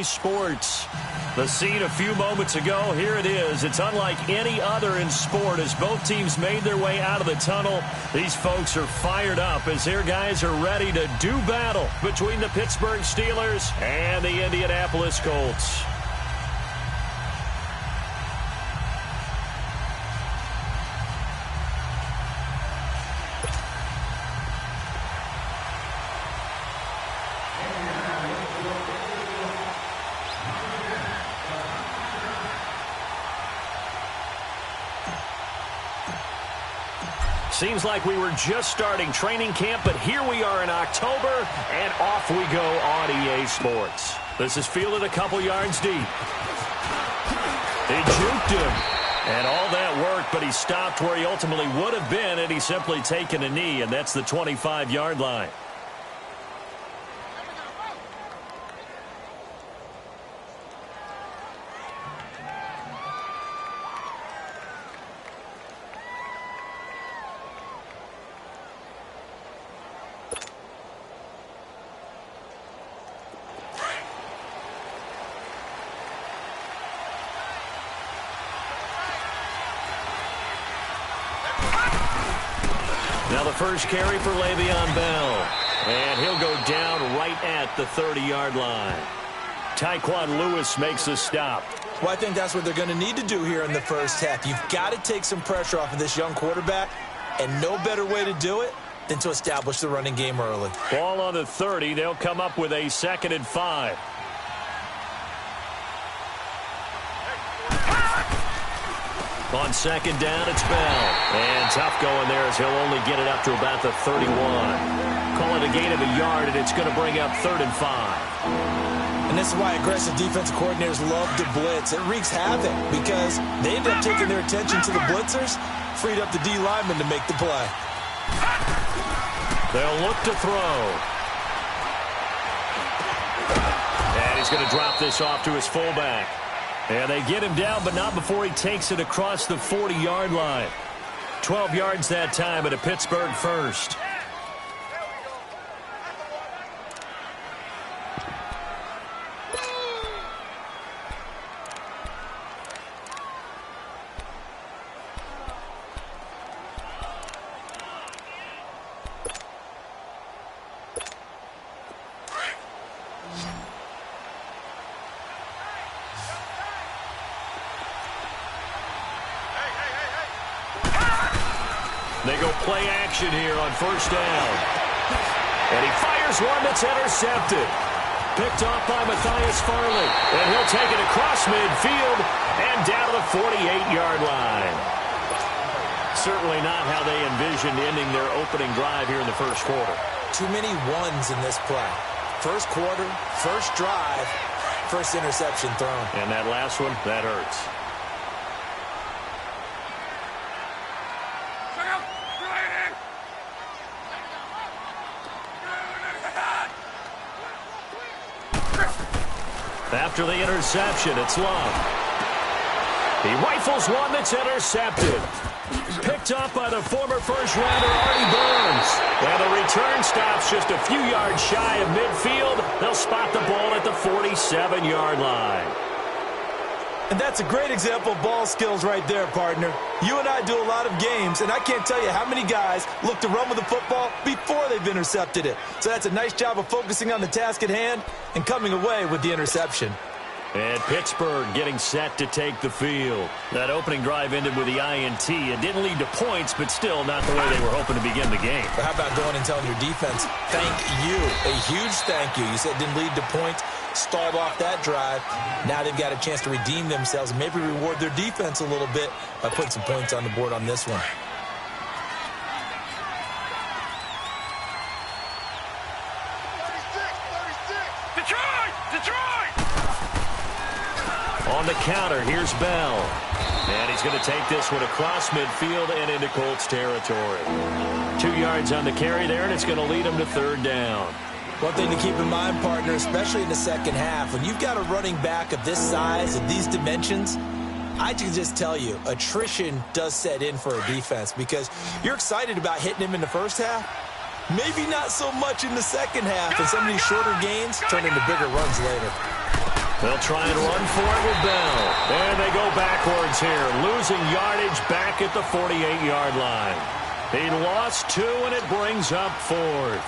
Sports. The scene a few moments ago, here it is. It's unlike any other in sport as both teams made their way out of the tunnel. These folks are fired up as their guys are ready to do battle between the Pittsburgh Steelers and the Indianapolis Colts. Seems like we were just starting training camp, but here we are in October, and off we go on EA Sports. This is fielded a couple yards deep. He juked him, and all that worked, but he stopped where he ultimately would have been, and he's simply taken a knee, and that's the 25-yard line. Now the first carry for Le'Veon Bell. And he'll go down right at the 30-yard line. Tyquan Lewis makes the stop. Well, I think that's what they're going to need to do here in the first half. You've got to take some pressure off of this young quarterback, and no better way to do it than to establish the running game early. Ball on the 30. They'll come up with a 2nd and 5. On 2nd down, it's Bell. And tough going there as he'll only get it up to about the 31. Call it a gain of a yard, and it's going to bring up 3rd and 5. And this is why aggressive defensive coordinators love to blitz. It wreaks havoc because they end up taking their attention to the blitzers, freed up the D lineman to make the play. They'll look to throw. And he's going to drop this off to his fullback. And they get him down, but not before he takes it across the 40-yard line. 12 yards that time at a Pittsburgh first. They go play action here on 1st down. And he fires one that's intercepted. Picked off by Matthias Farley. And he'll take it across midfield and down to the 48-yard line. Certainly not how they envisioned ending their opening drive here in the first quarter. Too many ones in this play. First quarter, first drive, first interception thrown. And that last one, that hurts. After the interception, it's Love. He rifles one that's intercepted. Picked up by the former first-rounder Artie Burns. And the return stops just a few yards shy of midfield. They'll spot the ball at the 47-yard line. And that's a great example of ball skills right there, partner. You and I do a lot of games, and I can't tell you how many guys look to run with the football before they've intercepted it. So that's a nice job of focusing on the task at hand and coming away with the interception. And Pittsburgh getting set to take the field. That opening drive ended with the INT. It didn't lead to points, but still not the way they were hoping to begin the game. But how about going and telling your defense, thank you, a huge thank you. You said it didn't lead to points, stalled off that drive. Now they've got a chance to redeem themselves and maybe reward their defense a little bit by putting some points on the board on this one. On the counter, here's Bell. And he's going to take this one across midfield and into Colts territory. 2 yards on the carry there, and it's going to lead him to 3rd down. One thing to keep in mind, partner, especially in the second half, when you've got a running back of this size and these dimensions, I can just tell you, attrition does set in for a defense because you're excited about hitting him in the first half. Maybe not so much in the second half, and some of these shorter gains turn into bigger runs later. They'll try and run for it with Bell. And they go backwards here, losing yardage back at the 48-yard line. He lost 2, and it brings up 4th.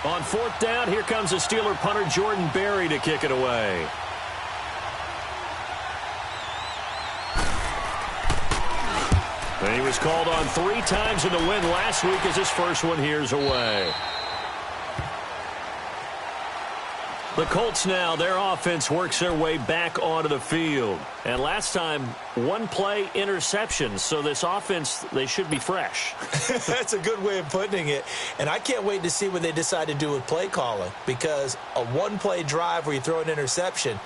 On 4th down, here comes the Steeler punter Jordan Berry to kick it away. And he was called on 3 times in the win last week as his first one here's away. The Colts now, their offense works their way back onto the field. And last time, 1-play interception. So this offense, they should be fresh. That's a good way of putting it. And I can't wait to see what they decide to do with play calling. Because a 1-play drive where you throw an interception,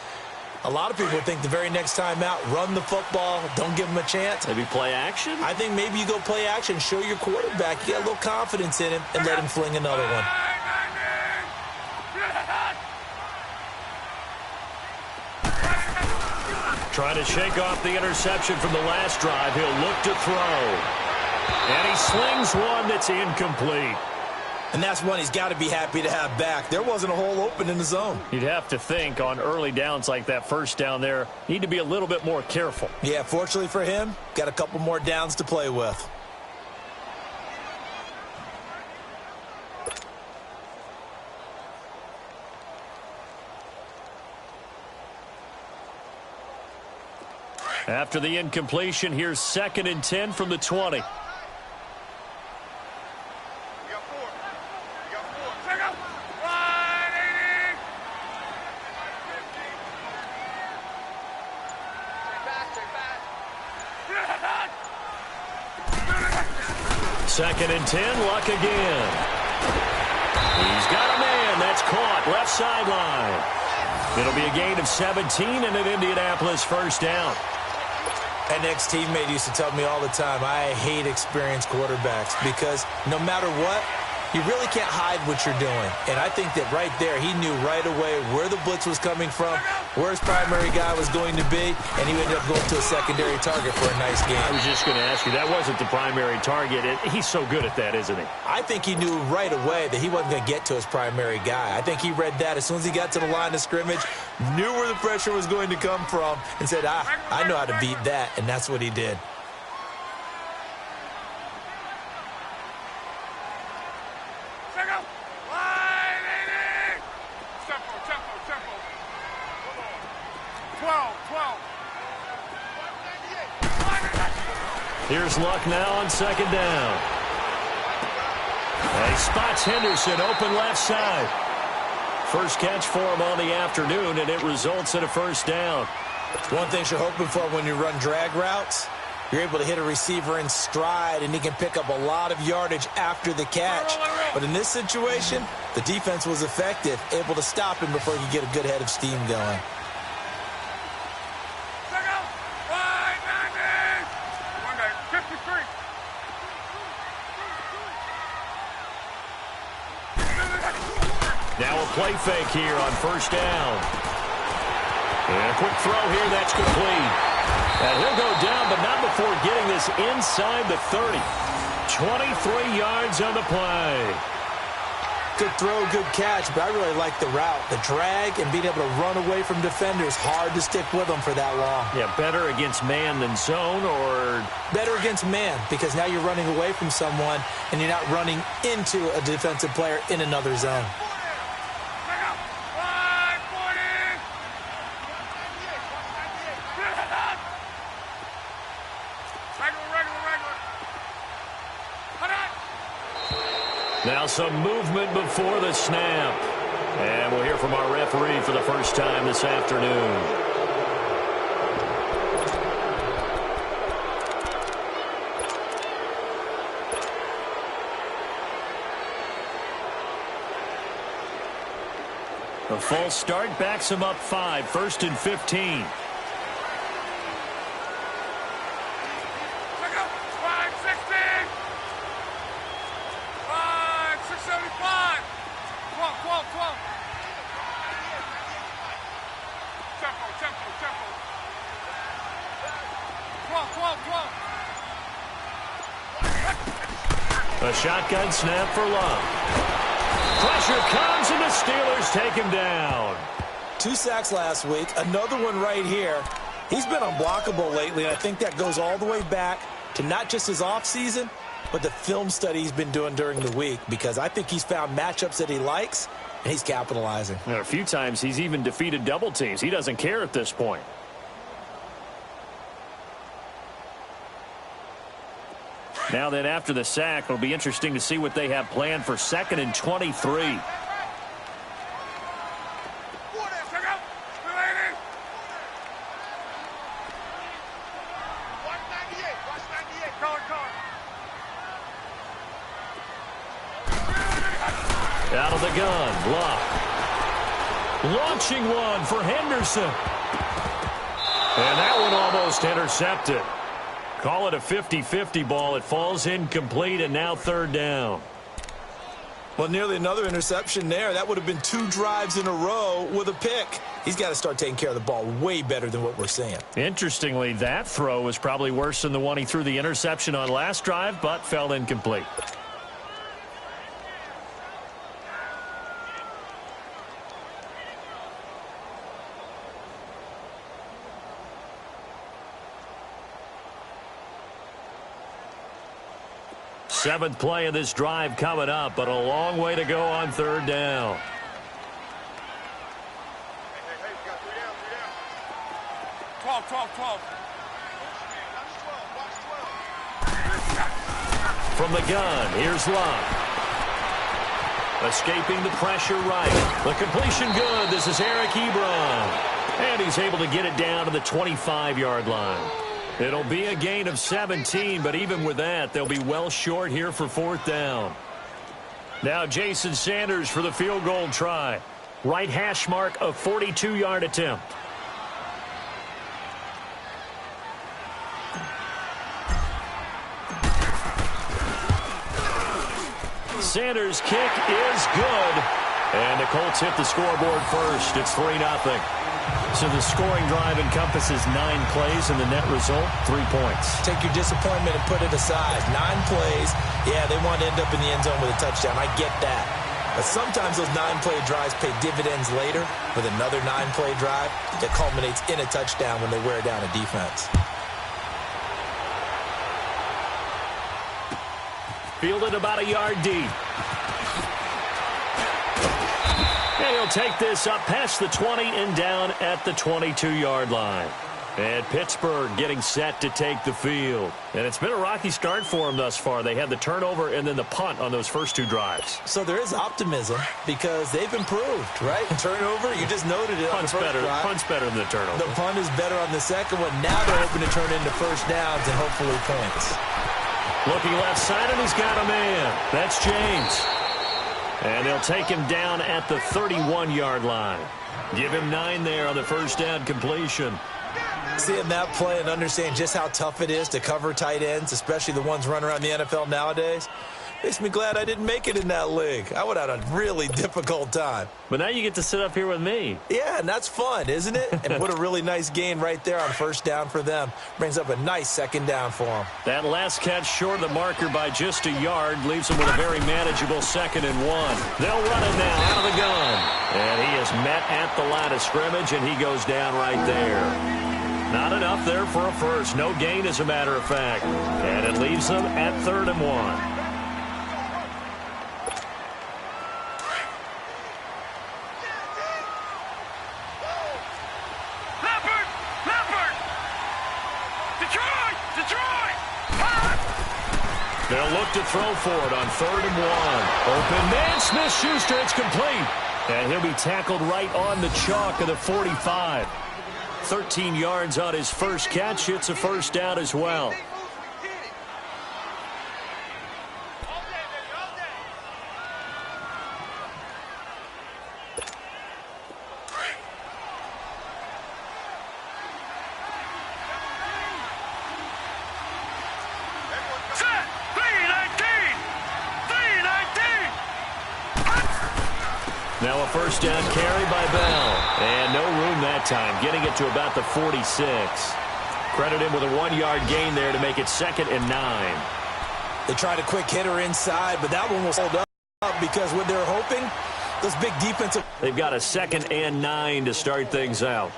a lot of people think the very next time out, run the football, don't give them a chance. Maybe play action? I think maybe you go play action, show your quarterback you got a little confidence in him, and let him fling another one. Trying to shake off the interception from the last drive. He'll look to throw. And he slings one that's incomplete. And that's one he's got to be happy to have back. There wasn't a hole open in the zone. You'd have to think on early downs like that first down there, need to be a little bit more careful. Yeah, fortunately for him, got a couple more downs to play with. After the incompletion, here's 2nd and 10 from the 20. Second and 10, Luck again. He's got a man. That's caught. Left sideline. It'll be a gain of 17 and an Indianapolis first down. An ex-teammate used to tell me all the time, I hate experienced quarterbacks because no matter what, you really can't hide what you're doing. And I think that right there, he knew right away where the blitz was coming from, where his primary guy was going to be, and he ended up going to a secondary target for a nice game. I was just going to ask you, that wasn't the primary target. He's so good at that, isn't he? I think he knew right away that he wasn't going to get to his primary guy. I think he read that as soon as he got to the line of scrimmage, knew where the pressure was going to come from, and said, I know how to beat that, and that's what he did. Here's Luck now on 2nd down. And he spots Henderson open left side. First catch for him on the afternoon, and it results in a first down. One thing you're hoping for when you run drag routes, you're able to hit a receiver in stride, and he can pick up a lot of yardage after the catch. But in this situation, the defense was effective, able to stop him before he could get a good head of steam going. Now a play fake here on first down. And a quick throw here, that's complete. And he'll go down, but not before getting this inside the 30. 23 yards on the play. Good throw, good catch, but I really like the route. The drag and being able to run away from defenders, hard to stick with them for that long. Yeah, better against man than zone, or? Better against man, because now you're running away from someone and you're not running into a defensive player in another zone. Now some movement before the snap. And we'll hear from our referee for the first time this afternoon. A false start backs him up 5, 1st and 15. A shotgun snap for Love. Pressure comes, and the Steelers take him down. 2 sacks last week, another one right here. He's been unblockable lately, and I think that goes all the way back to not just his offseason, but the film study he's been doing during the week, because I think he's found matchups that he likes, and he's capitalizing. And a few times he's even defeated double teams. He doesn't care at this point. Now then, after the sack, it'll be interesting to see what they have planned for 2nd and 23. Out of the gun, Luck. Launching one for Henderson. And that one almost intercepted. Call it a 50-50 ball. It falls incomplete, and now 3rd down. Well, nearly another interception there. That would have been 2 drives in a row with a pick. He's got to start taking care of the ball way better than what we're seeing. Interestingly, that throw was probably worse than the one he threw the interception on last drive, but fell incomplete. Seventh play of this drive coming up, but a long way to go on 3rd down. Hey, we got 3 down, 3 down. 12. From the gun, here's Luck. Escaping the pressure right. The completion good. This is Eric Ebron. And he's able to get it down to the 25-yard line. It'll be a gain of 17, but even with that, they'll be well short here for 4th down. Now Jason Sanders for the field goal try. Right hash mark, a 42-yard attempt. Sanders' kick is good. And the Colts hit the scoreboard first. It's 3-0. So the scoring drive encompasses 9 plays, and the net result, 3 points. Take your disappointment and put it aside. 9 plays. Yeah, they want to end up in the end zone with a touchdown. I get that. But sometimes those 9-play drives pay dividends later with another 9-play drive that culminates in a touchdown when they wear down a defense. Fielded about a yard deep. And he'll take this up past the 20 and down at the 22-yard line. And Pittsburgh getting set to take the field. And it's been a rocky start for them thus far. They had the turnover and then the punt on those first 2 drives. So there is optimism because they've improved, right? Turnover, you just noted it. Punt's better. Punt's better than the turnover. The punt is better on the second one. Now they're hoping to turn into first downs and hopefully points. Looking left side, and he's got a man. That's James. And they'll take him down at the 31-yard line. Give him 9 there on the first down completion. Seeing that play and understanding just how tough it is to cover tight ends, especially the ones running around the NFL nowadays, makes me glad I didn't make it in that league. I would have had a really difficult time. But now you get to sit up here with me. Yeah, and that's fun, isn't it? And what a really nice gain right there on first down for them. Brings up a nice second down for them. That last catch short of the marker by just a yard leaves them with a very manageable 2nd and 1. They'll run it now out of the gun. And he is met at the line of scrimmage, and he goes down right there. Not enough there for a first. No gain, as a matter of fact. And it leaves them at 3rd and 1. They'll look to throw for it on 3rd and 1. Open man, Smith-Schuster, it's complete. And he'll be tackled right on the chalk of the 45. 13 yards on his first catch. It's a first down as well. Now a first down carry by Bell. And no room that time, getting it to about the 46. Credit him with a 1-yard gain there to make it 2nd and 9. They tried a quick hitter inside, but that one was hold up. Because when they're hoping, those big defensive... They've got a 2nd and 9 to start things out.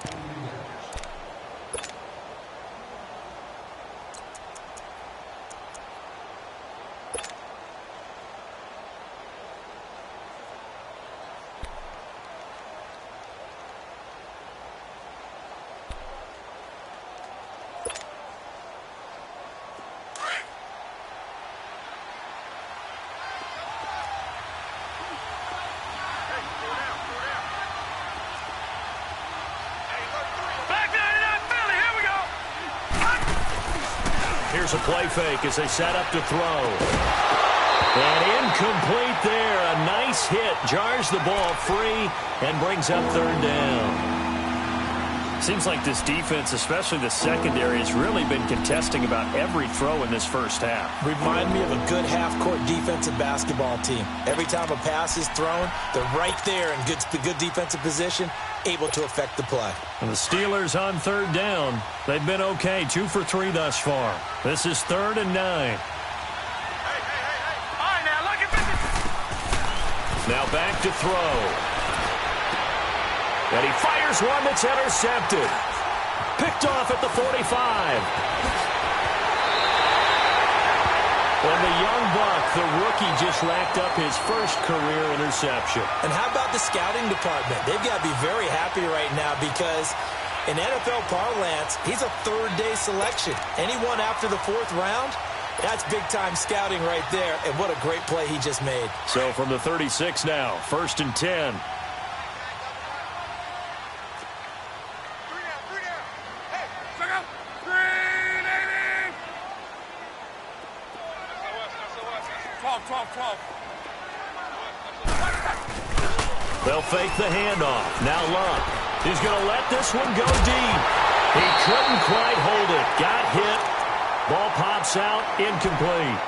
Here's a play fake as they set up to throw. And incomplete there. A nice hit. Jars the ball free and brings up 3rd down. Seems like this defense, especially the secondary, has really been contesting about every throw in this first half. Remind me of a good half-court defensive basketball team. Every time a pass is thrown, they're right there in good defensive position, able to affect the play. And the Steelers on 3rd down. They've been okay, 2 for 3 thus far. This is 3rd and 9. Hey. All right, now, look at this. Now back to throw. And he fires one that's intercepted. Picked off at the 45. And the young buck, the rookie, just racked up his first career interception. And how about the scouting department? They've got to be very happy right now because in NFL parlance, he's a 3rd-day selection. Anyone after the 4th round, that's big-time scouting right there. And what a great play he just made. So from the 36 now, 1st and 10. They'll fake the handoff. Now Luck is going to let this one go deep. He couldn't quite hold it. Got hit. Ball pops out. Incomplete.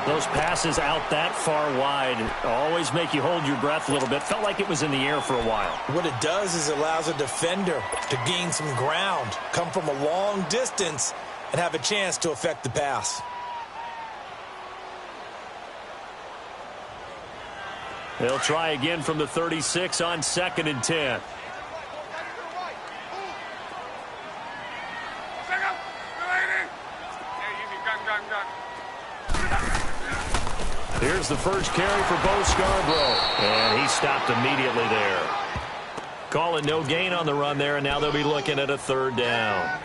Those passes out that far wide always make you hold your breath a little bit. Felt like it was in the air for a while. What it does is it allows a defender to gain some ground, come from a long distance, and have a chance to affect the pass. They'll try again from the 36 on 2nd and 10. Here's the first carry for Bo Scarborough. And he stopped immediately there. Call it no gain on the run there, and now they'll be looking at a 3rd down.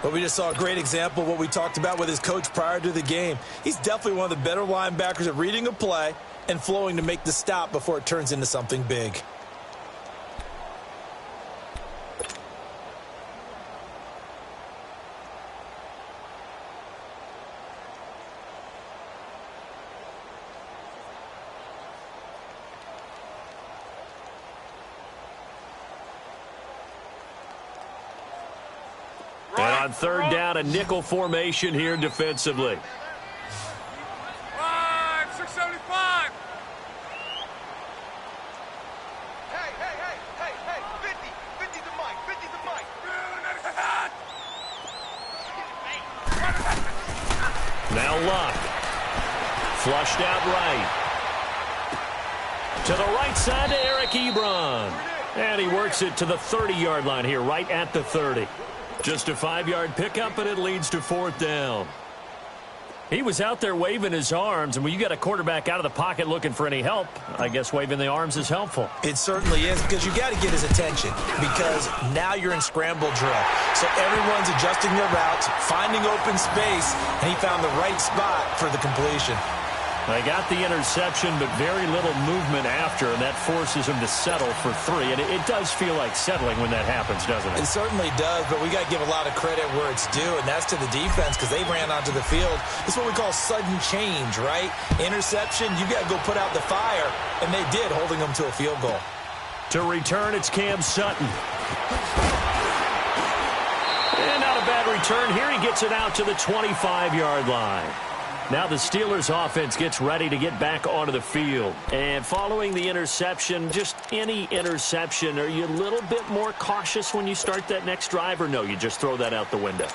Well, we just saw a great example of what we talked about with his coach prior to the game. He's definitely one of the better linebackers at reading a play and flowing to make the stop before it turns into something big. And on 3rd down, a nickel formation here defensively. 675. Hey, 50 the mic, 50 the mic. Now Luck. Flushed out right. To the right side to Eric Ebron. And he works it to the 30-yard line here, right at the 30. Just a 5-yard pickup, and it leads to 4th down. He was out there waving his arms, and when you got a quarterback out of the pocket looking for any help, I guess waving the arms is helpful. It certainly is, because you got to get his attention, because now you're in scramble drill. So everyone's adjusting their routes, finding open space, and he found the right spot for the completion. They got the interception, but very little movement after, and that forces him to settle for 3. And it does feel like settling when that happens, doesn't it? It certainly does, but we got to give a lot of credit where it's due, and that's to the defense because they ran onto the field. It's what we call sudden change, right? Interception, you got to go put out the fire, and they did, holding them to a field goal. To return, it's Cam Sutton. And not a bad return here. He gets it out to the 25-yard line. Now the Steelers offense gets ready to get back onto the field. And following the interception, just any interception, are you a little bit more cautious when you start that next drive, or no, you just throw that out the window?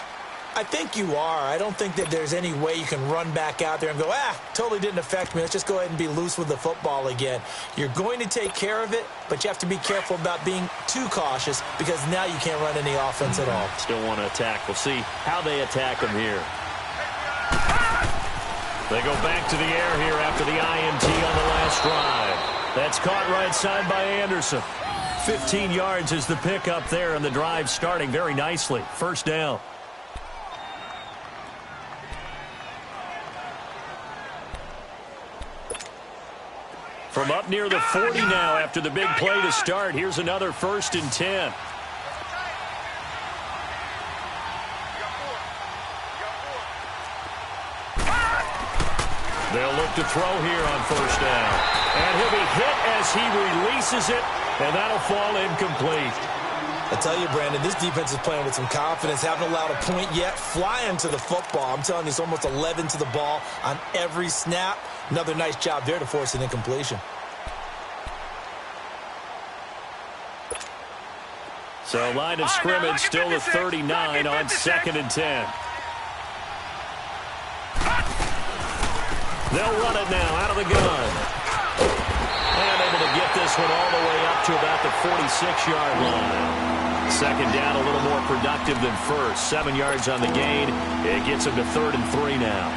I think you are. I don't think that there's any way you can run back out there and go, totally didn't affect me. Let's just go ahead and be loose with the football again. You're going to take care of it, but you have to be careful about being too cautious because now you can't run any offense at all. Still want to attack. We'll see how they attack them here. They go back to the air here after the INT on the last drive. That's caught right side by Anderson. 15 yards is the pickup there, and the drive starting very nicely. First down. From up near the 40 now after the big play to start. Here's another 1st and 10. They'll look to throw here on 1st down. And he'll be hit as he releases it, and that'll fall incomplete. I tell you, Brandon, this defense is playing with some confidence. Haven't allowed a point yet. Flying to the football. I'm telling you, it's almost 11 to the ball on every snap. Another nice job there to force an incompletion. So line of scrimmage still at 39 on 2nd and 10. They'll run it now out of the gun. And able to get this one all the way up to about the 46-yard line. 2nd down, a little more productive than first. 7 yards on the gain. It gets him to 3rd and 3 now.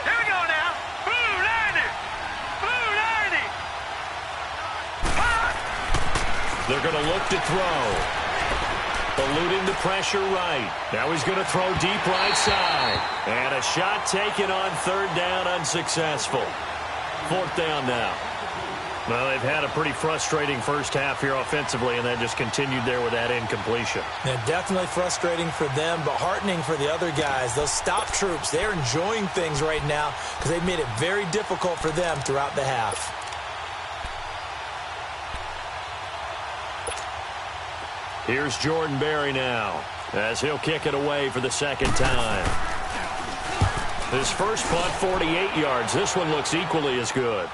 Here we go now. Blue 90. Blue 90. They're going to look to throw. Eluding the pressure right. Now he's going to throw deep right side. And a shot taken on 3rd down, unsuccessful. 4th down now. Well, they've had a pretty frustrating first half here offensively, and that just continued there with that incompletion. Yeah, definitely frustrating for them, but heartening for the other guys. Those stop troops, they're enjoying things right now because they've made it very difficult for them throughout the half. Here's Jordan Berry now as he'll kick it away for the 2nd time. His first punt, 48 yards. This one looks equally as good.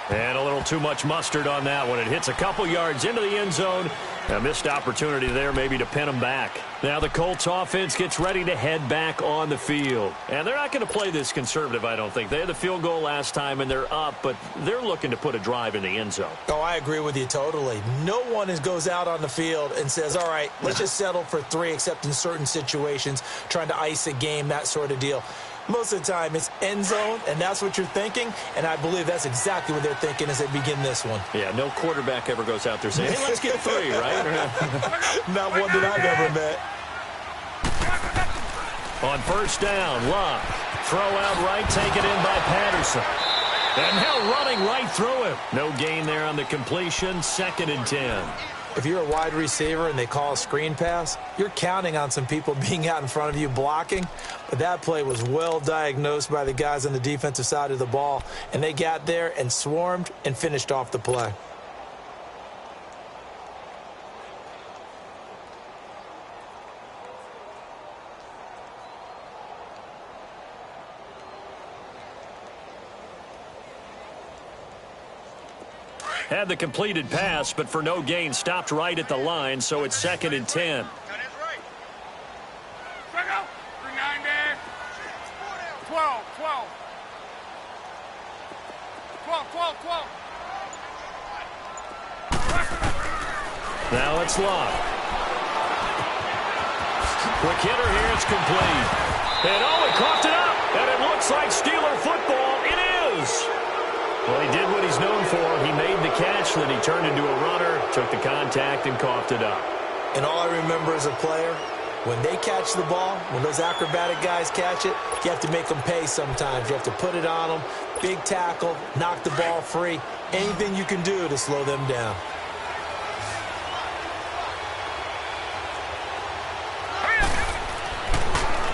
And a little too much mustard on that one. It hits a couple yards into the end zone. A missed opportunity there maybe to pin them back. Now the Colts offense gets ready to head back on the field. And they're not going to play this conservative, I don't think. They had the field goal last time, and they're up, but they're looking to put a drive in the end zone. Oh, I agree with you totally. No one goes out on the field and says, all right, let's just settle for 3, except in certain situations, trying to ice a game, that sort of deal. Most of the time, it's end zone, and that's what you're thinking, and I believe that's exactly what they're thinking as they begin this one. Yeah, no quarterback ever goes out there saying, hey, let's get 3, right? Not one that I've ever met. On 1st down, Luck. Throw out right, taken in by Patterson. And now running right through him. No gain there on the completion, 2nd and 10. If you're a wide receiver and they call a screen pass, you're counting on some people being out in front of you blocking. But that play was well diagnosed by the guys on the defensive side of the ball, and they got there and swarmed and finished off the play. Had the completed pass, but for no gain, stopped right at the line, so it's 2nd and 10. That is right. Strike out. 390. 12, 12. 12, 12, 12. Now it's Luck. Quick hitter here, it's complete. And he coughed it up, and it looks like Steeler football. It is. Well, he did what he's known for. He made the catch, then he turned into a runner, took the contact, and coughed it up. And all I remember as a player, when they catch the ball, when those acrobatic guys catch it, you have to make them pay sometimes. You have to put it on them, big tackle, knock the ball free, anything you can do to slow them down.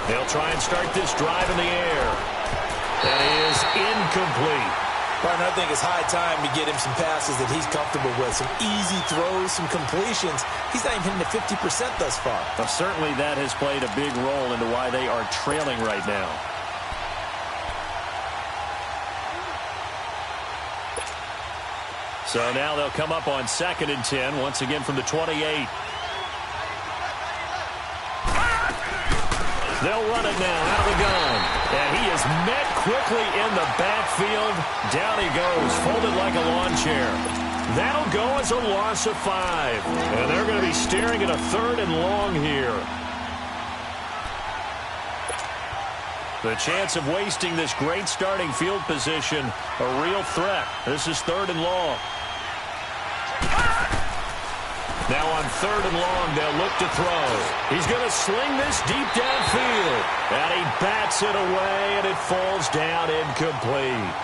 They'll try and start this drive in the air. That is incomplete. Partner, I think it's high time to get him some passes that he's comfortable with. Some easy throws, some completions. He's not even hitting the 50% thus far. Well, certainly that has played a big role into why they are trailing right now. So now they'll come up on 2nd and 10, once again from the 28. They'll run it now out of the gun. And he is met quickly in the backfield. Down he goes, folded like a lawn chair. That'll go as a loss of 5. And they're going to be staring at a 3rd and long here. The chance of wasting this great starting field position, a real threat. This is 3rd and long. Now on 3rd and long, they'll look to throw. He's going to sling this deep downfield. And he bats it away, and it falls down incomplete.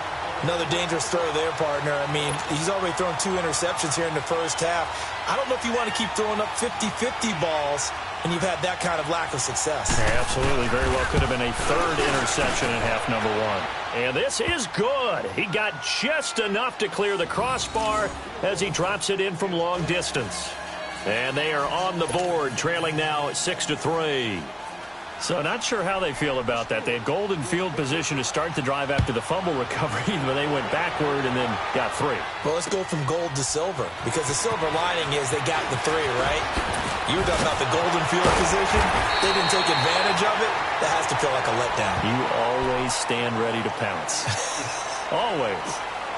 Another dangerous throw there, partner. I mean, he's already thrown 2 interceptions here in the first half. I don't know if you want to keep throwing up 50-50 balls, and you've had that kind of lack of success. Yeah, absolutely. Very well could have been a 3rd interception in half number 1. And this is good. He got just enough to clear the crossbar as he drops it in from long distance. And they are on the board, trailing now 6-3. So not sure how they feel about that. They had golden field position to start the drive after the fumble recovery, but they went backward and then got 3. Well, let's go from gold to silver, because the silver lining is they got the 3, right? You were talking about the golden field position. They didn't take advantage of it. That has to feel like a letdown. You always stand ready to pounce. Always.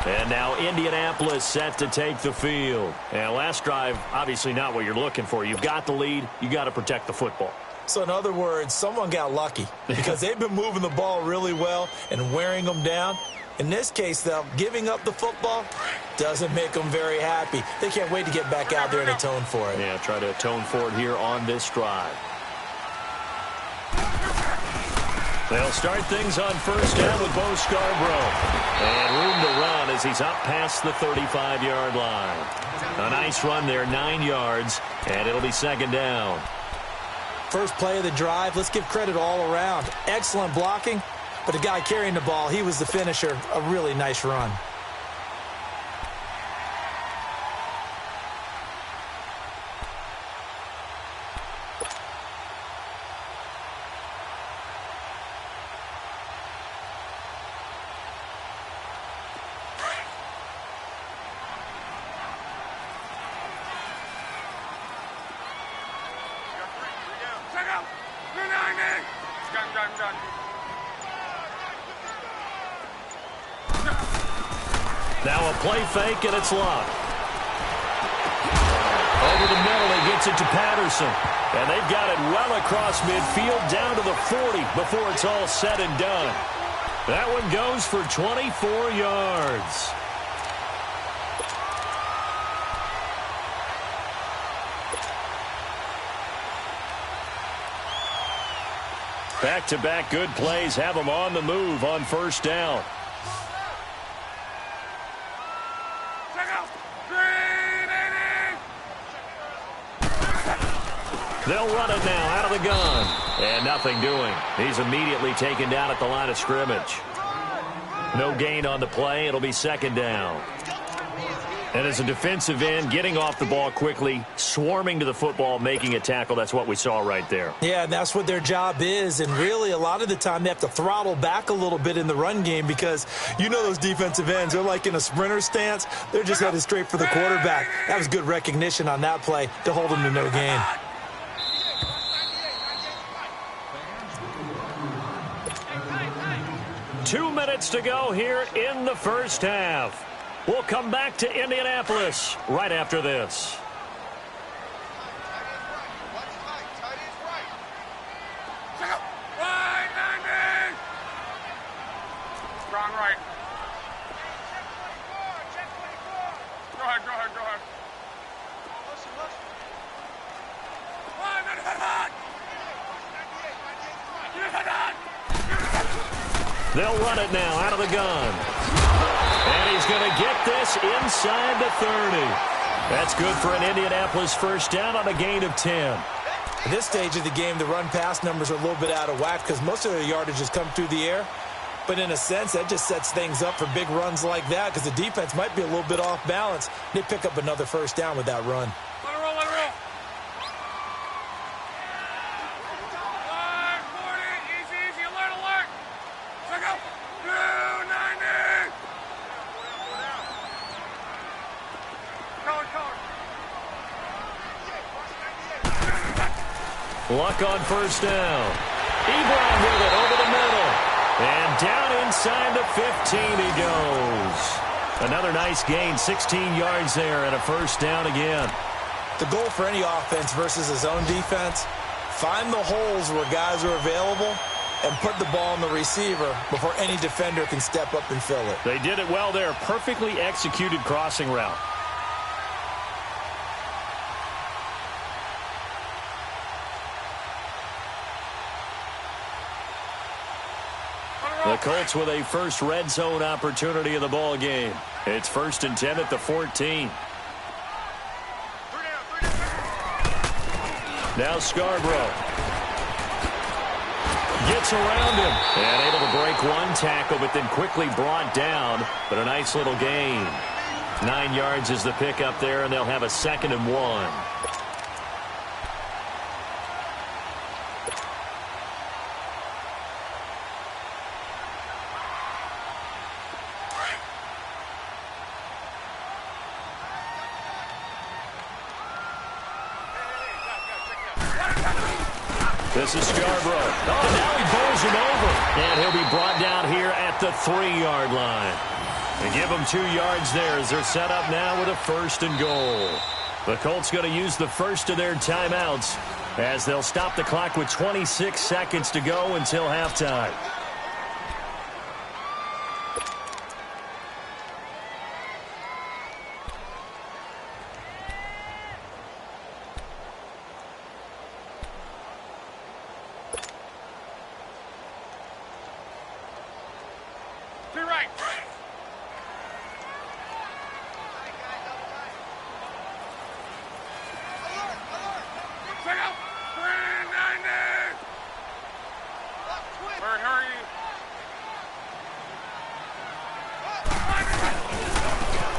And now Indianapolis set to take the field. And last drive, obviously not what you're looking for. You've got the lead. You got to protect the football. So in other words, someone got lucky because they've been moving the ball really well and wearing them down. In this case, though, giving up the football doesn't make them very happy. They can't wait to get back out there and atone for it. Yeah, try to atone for it here on this drive. They'll start things on 1st down with Bo Scarborough. And room to run as he's up past the 35-yard line. A nice run there, 9 yards, and it'll be 2nd down. First play of the drive, let's give credit all around. Excellent blocking, but the guy carrying the ball, he was the finisher. A really nice run. Now a play fake, and it's Luck. Over the middle, he gets it to Patterson. And they've got it well across midfield, down to the 40 before it's all said and done. That one goes for 24 yards. Back-to-back good plays have them on the move on 1st down. They'll run it now out of the gun. And nothing doing. He's immediately taken down at the line of scrimmage. No gain on the play. It'll be 2nd down. And as a defensive end, getting off the ball quickly, swarming to the football, making a tackle, that's what we saw right there. Yeah, and that's what their job is. And really, a lot of the time, they have to throttle back a little bit in the run game because you know those defensive ends, they're like in a sprinter stance. They're just headed straight for the quarterback. That was good recognition on that play to hold them to no gain. Two minutes to go here in the first half. We'll come back to Indianapolis right after this. Strong right. Go ahead. They'll run it now out of the gun. And he's going to get this inside the 30. That's good for an Indianapolis 1st down on a gain of 10. At this stage of the game, the run-pass numbers are a little bit out of whack because most of their yardage has come through the air. But in a sense, that just sets things up for big runs like that because the defense might be a little bit off balance. They pick up another 1st down with that run. Let it roll. Easy. Alert. Check out. 290. Luck on first down. Ebron with it over the middle. And down inside the 15 he goes. Another nice gain, 16 yards there and a first down again. The goal for any offense versus his own defense, find the holes where guys are available and put the ball on the receiver before any defender can step up and fill it. They did it well there. Perfectly executed crossing route. The Colts with a first red zone opportunity of the ball game. It's 1st and 10 at the 14. Now Scarborough gets around him and able to break one tackle, but then quickly brought down. But a nice little gain. 9 yards is the pickup there, and they'll have a 2nd and 1. This is Scarborough. Oh, now he bowls him over. And he'll be brought down here at the 3-yard line. And give them 2 yards there as they're set up now with a 1st and goal. The Colts going to use the first of their timeouts as they'll stop the clock with 26 seconds to go until halftime.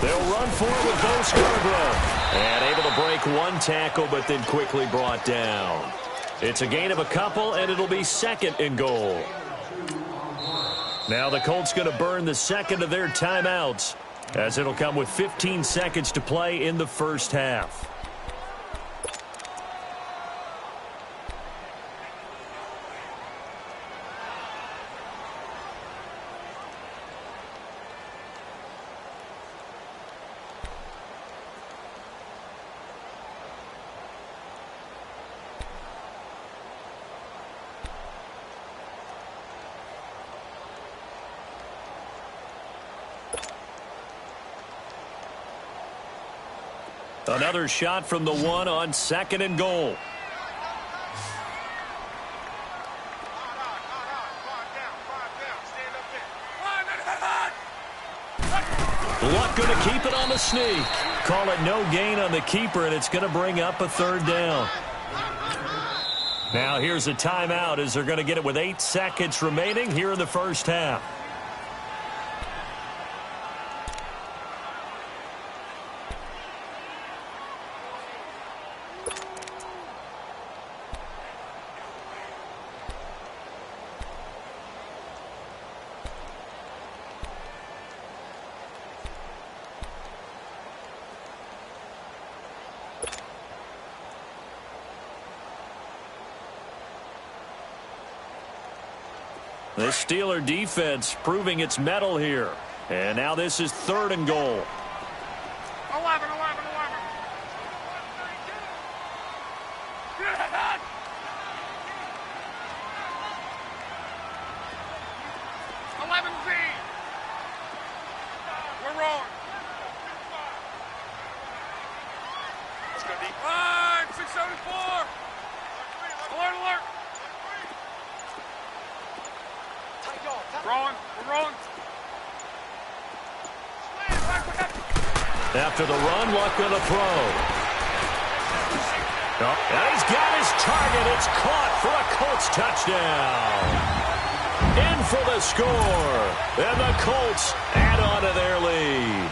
They'll run for it with Bo Scarborough. And able to break one tackle, but then quickly brought down. It's a gain of a couple, and it'll be 2nd and goal. Now the Colts going to burn the second of their timeouts, as it'll come with 15 seconds to play in the first half. Another shot from the 1 on 2nd and goal. Luck going to keep it on the sneak. Call it no gain on the keeper, and it's going to bring up a 3rd down. Now here's a timeout as they're going to get it with 8 seconds remaining here in the first half. The Steeler defense proving its mettle here. And now this is 3rd and goal. 11. 11 Z. We're rolling. Let's go deep. Line 674. Alert. We're rolling. After the run, Luck on the throw. And he's got his target. It's caught for a Colts touchdown. In for the score. And the Colts add on to their lead.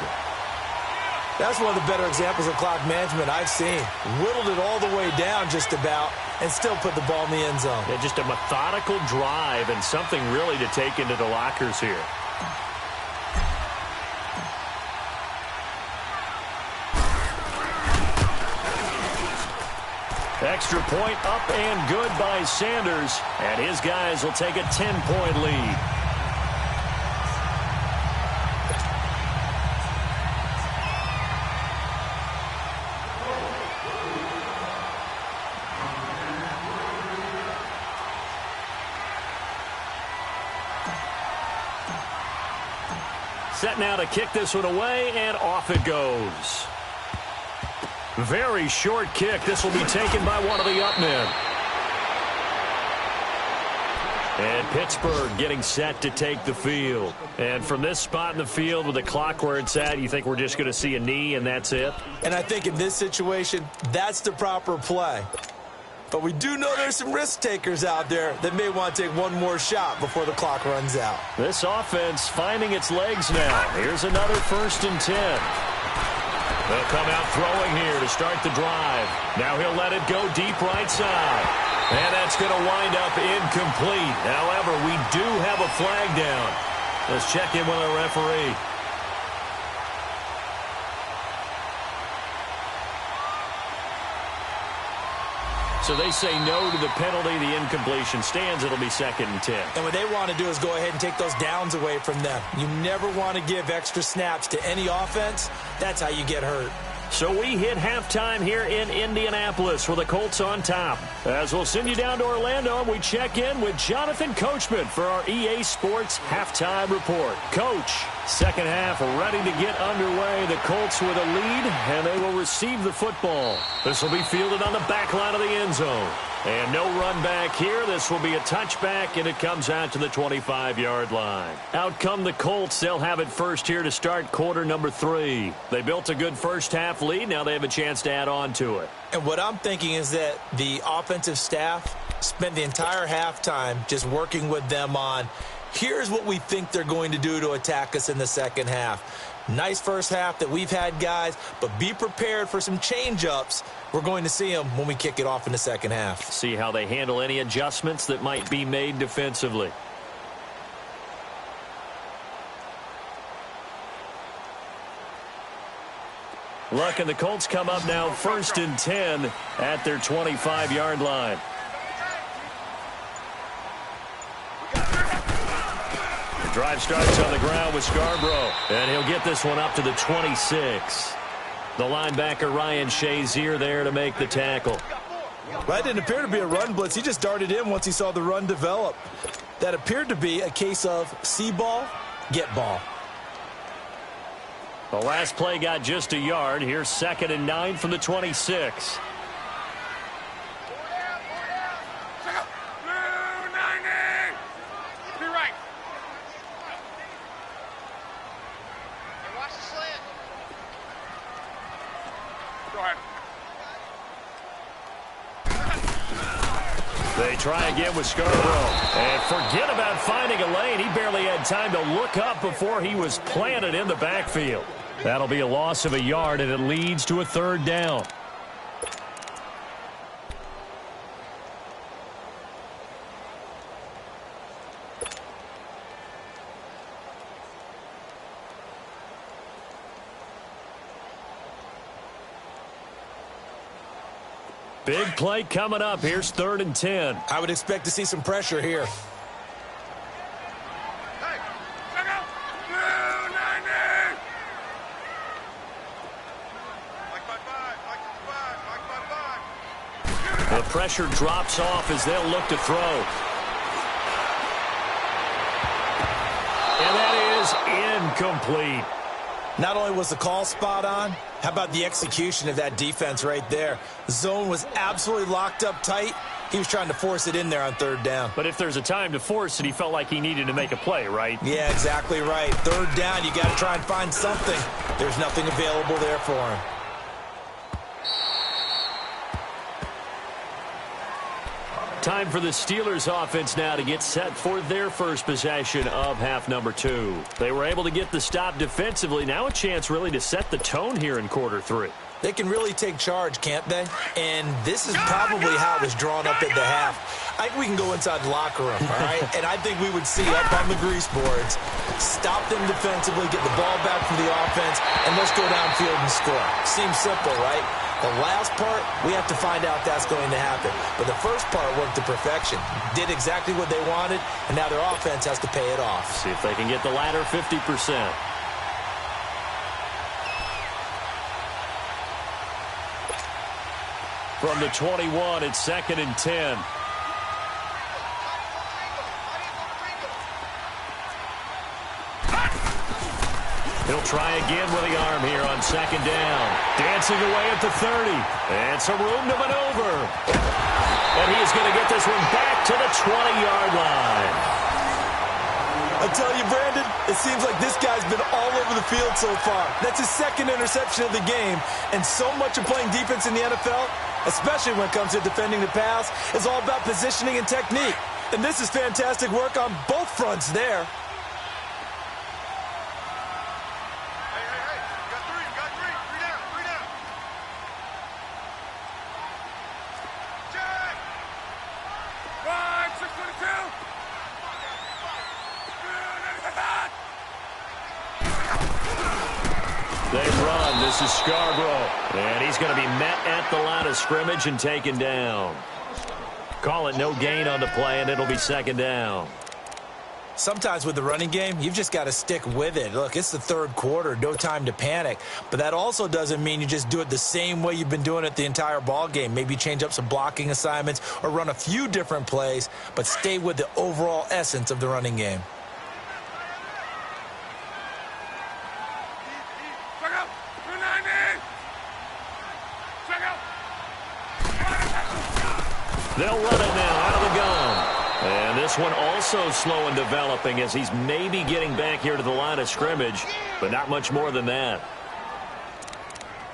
That's one of the better examples of clock management I've seen. Whittled it all the way down just about and still put the ball in the end zone. Yeah, just a methodical drive and something really to take into the lockers here. Extra point up and good by Sanders, and his guys will take a 10-point lead. Set now to kick this one away, and off it goes. Very short kick. This will be taken by one of the up men. And Pittsburgh getting set to take the field. And from this spot in the field with the clock where it's at, you think we're just going to see a knee and that's it? And I think in this situation, that's the proper play. But we do know there's some risk takers out there that may want to take one more shot before the clock runs out. This offense finding its legs now. Here's another 1st and 10. They'll come out throwing here to start the drive. Now he'll let it go deep right side. And that's going to wind up incomplete. However, we do have a flag down. Let's check in with our referee. So they say no to the penalty. The incompletion stands. It'll be 2nd and 10. And what they want to do is go ahead and take those downs away from them. You never want to give extra snaps to any offense. That's how you get hurt. So we hit halftime here in Indianapolis with the Colts on top. As we'll send you down to Orlando, and we check in with Jonathan Coachman for our EA Sports Halftime Report. Coach, second half ready to get underway. The Colts with a lead, and they will receive the football. This will be fielded on the back line of the end zone. And no run back here. This will be a touchback, and it comes out to the 25-yard line. Out come the Colts. They'll have it first here to start quarter number 3. They built a good first-half lead. Now they have a chance to add on to it. And what I'm thinking is that the offensive staff spent the entire halftime just working with them on, here's what we think they're going to do to attack us in the second half. Nice first half that we've had, guys, but be prepared for some change-ups. We're going to see them when we kick it off in the second half. See how they handle any adjustments that might be made defensively. Luck and the Colts come up now 1st and 10 at their 25-yard line. The drive starts on the ground with Scarborough, and he'll get this one up to the 26. The linebacker Ryan Shazier there to make the tackle. That didn't appear to be a run blitz. He just darted in once he saw the run develop. That appeared to be a case of see ball, get ball. The last play got just a yard. Here's 2nd and 9 from the 26. They try again with Scarborough. And forget about finding a lane. He barely had time to look up before he was planted in the backfield. That'll be a loss of a yard, and it leads to a 3rd down. Big play coming up. Here's 3rd and 10. I would expect to see some pressure here. The pressure drops off as they'll look to throw. And that is incomplete. Not only was the call spot on, how about the execution of that defense right there? The zone was absolutely locked up tight. He was trying to force it in there on 3rd down. But if there's a time to force it, he felt like he needed to make a play, right? Yeah, exactly right. 3rd down, you got to try and find something. There's nothing available there for him. Time for the Steelers offense now to get set for their first possession of half number 2. They were able to get the stop defensively. Now a chance really to set the tone here in quarter 3. They can really take charge, can't they? And this is probably how it was drawn up at the half. I think we can go inside the locker room, all right? And I think we would see up on the grease boards, stop them defensively, get the ball back from the offense, and let's go downfield and score. Seems simple, right? The last part, we have to find out that's going to happen. But the first part worked to perfection. Did exactly what they wanted, and now their offense has to pay it off. See if they can get the latter 50%. From the 21, it's 2nd and 10. He'll try again with the arm here on 2nd down. Dancing away at the 30. And some room to maneuver. And he's going to get this one back to the 20-yard line. I tell you, Brandon, it seems like this guy's been all over the field so far. That's his 2nd interception of the game. And so much of playing defense in the NFL, especially when it comes to defending the pass, is all about positioning and technique. And this is fantastic work on both fronts there. This is Scarborough, and he's going to be met at the line of scrimmage and taken down. Call it no gain on the play, and it'll be 2nd down. Sometimes with the running game, you've just got to stick with it. Look, it's the 3rd quarter, no time to panic. But that also doesn't mean you just do it the same way you've been doing it the entire ball game. Maybe change up some blocking assignments or run a few different plays, but stay with the overall essence of the running game. They'll run it now out of the gun. And this one also slow in developing as he's maybe getting back here to the line of scrimmage, but not much more than that.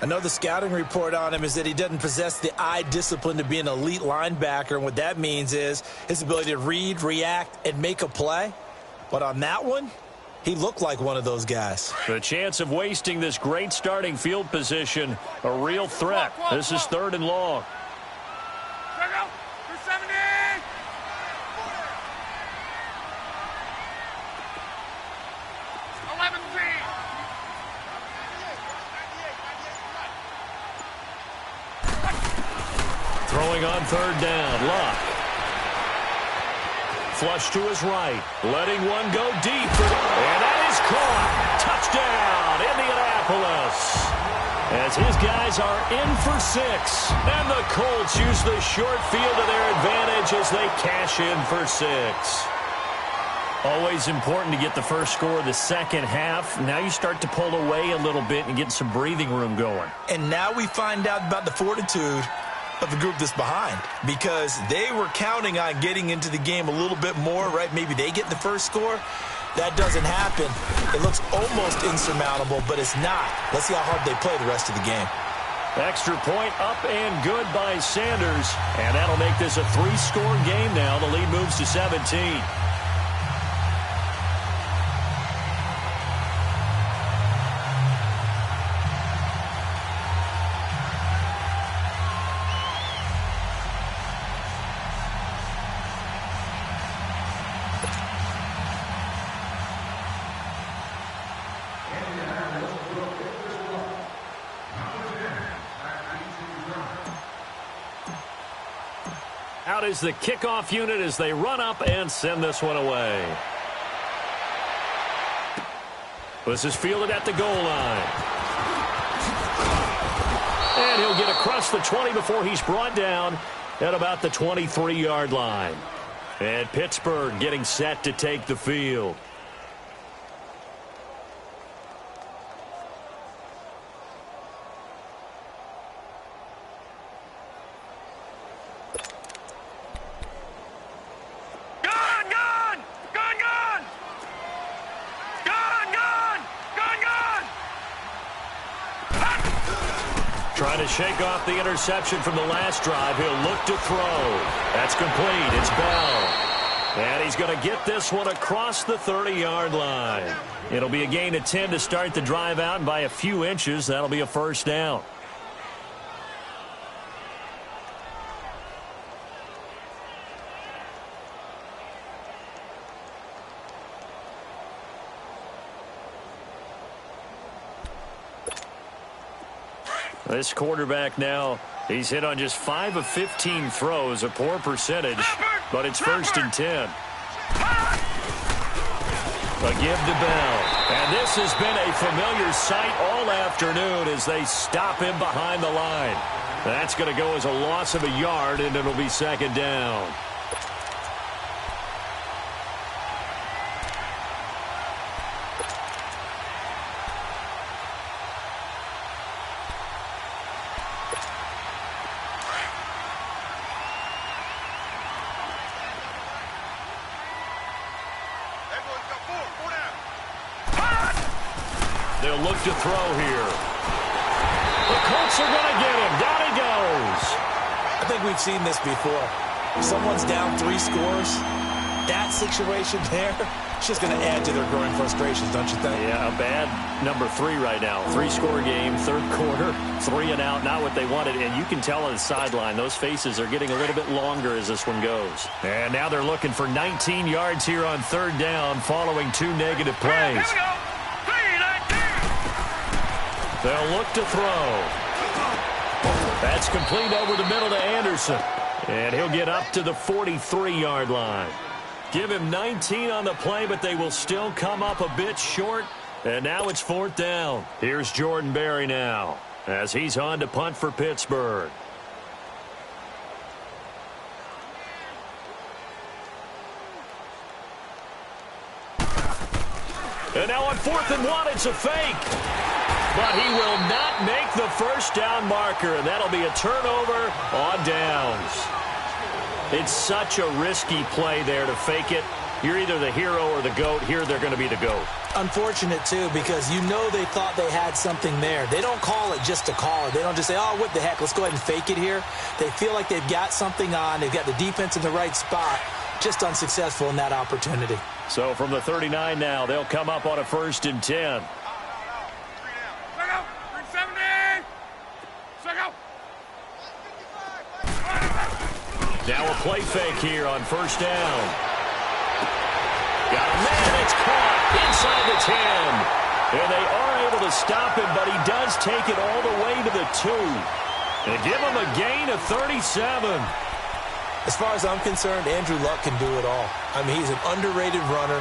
I know the scouting report on him is that he doesn't possess the eye discipline to be an elite linebacker, and what that means is his ability to read, react, and make a play. But on that one, he looked like one of those guys. The chance of wasting this great starting field position, a real threat. This is 3rd and long. Throwing on 3rd down, Luck. Flush to his right, letting one go deep. And that is caught. Touchdown, Indianapolis. As his guys are in for 6. And the Colts use the short field to their advantage as they cash in for 6. Always important to get the first score of the second half. Now you start to pull away a little bit and get some breathing room going. And now we find out about the fortitude of the group that's behind, because they were counting on getting into the game a little bit more, right? Maybe they get the first score. That doesn't happen. It looks almost insurmountable, but it's not. Let's see how hard they play the rest of the game. Extra point up and good by Sanders, and that'll make this a 3-score game now. The lead moves to 17. Out is the kickoff unit as they run up and send this one away. This is fielded at the goal line. And he'll get across the 20 before he's brought down at about the 23-yard line. And Pittsburgh getting set to take the field. Trying to shake off the interception from the last drive. He'll look to throw. That's complete. It's Bell. And he's going to get this one across the 30-yard line. It'll be a gain of 10 to start the drive out, and by a few inches, that'll be a first down. This quarterback now, he's hit on just 5 of 15 throws, a poor percentage, but it's 1st and 10. A give to Bell. And this has been a familiar sight all afternoon as they stop him behind the line. That's going to go as a loss of a yard, and it'll be 2nd down. They'll look to throw here. The Colts are going to get him. Down he goes. I think we've seen this before. If someone's down 3 scores, that situation there, it's just going to add to their growing frustrations, don't you think? Yeah, a bad number 3 right now. 3-score game, 3rd quarter, 3 and out, not what they wanted. And you can tell on the sideline, those faces are getting a little bit longer as this one goes. And now they're looking for 19 yards here on 3rd down following 2 negative plays. Here we go. They'll look to throw. That's complete over the middle to Anderson. And he'll get up to the 43-yard line. Give him 19 on the play, but they will still come up a bit short. And now it's 4th down. Here's Jordan Berry now as he's on to punt for Pittsburgh. And now on 4th and 1, it's a fake. But he will not make the 1st down marker, and that'll be a turnover on downs. It's such a risky play there to fake it. You're either the hero or the GOAT. Here they're going to be the GOAT. Unfortunate, too, because you know they thought they had something there. They don't call it just to call it. They don't just say, oh, what the heck, let's go ahead and fake it here. They feel like they've got something on. They've got the defense in the right spot. Just unsuccessful in that opportunity. So from the 39 now, they'll come up on a 1st and 10. Now a play fake here on 1st down. Got a man that's caught inside the 10. And they are able to stop him, but he does take it all the way to the 2. And give him a gain of 37. As far as I'm concerned, Andrew Luck can do it all. I mean, he's an underrated runner,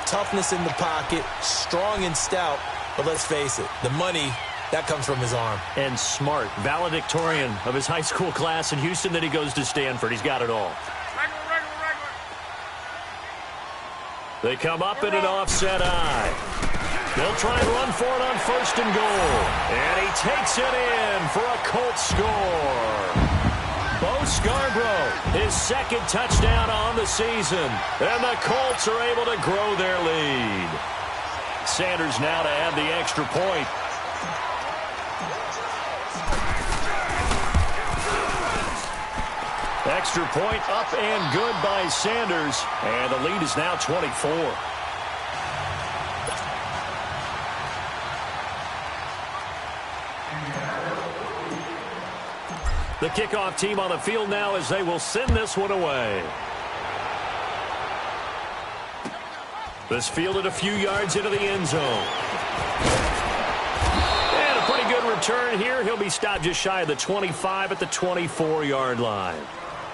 toughness in the pocket, strong and stout. But let's face it, the money, that comes from his arm. And smart, valedictorian of his high school class in Houston, then he goes to Stanford. He's got it all. Regular. They come up in an offset eye. They'll try and run for it on 1st and goal. And he takes it in for a Colts score. Bo Scarborough, his 2nd touchdown on the season. And the Colts are able to grow their lead. Sanders now to add the extra point. Extra point up and good by Sanders. And the lead is now 24. The kickoff team on the field now as they will send this one away. This fielded a few yards into the end zone. And a pretty good return here. He'll be stopped just shy of the 25 at the 24-yard line.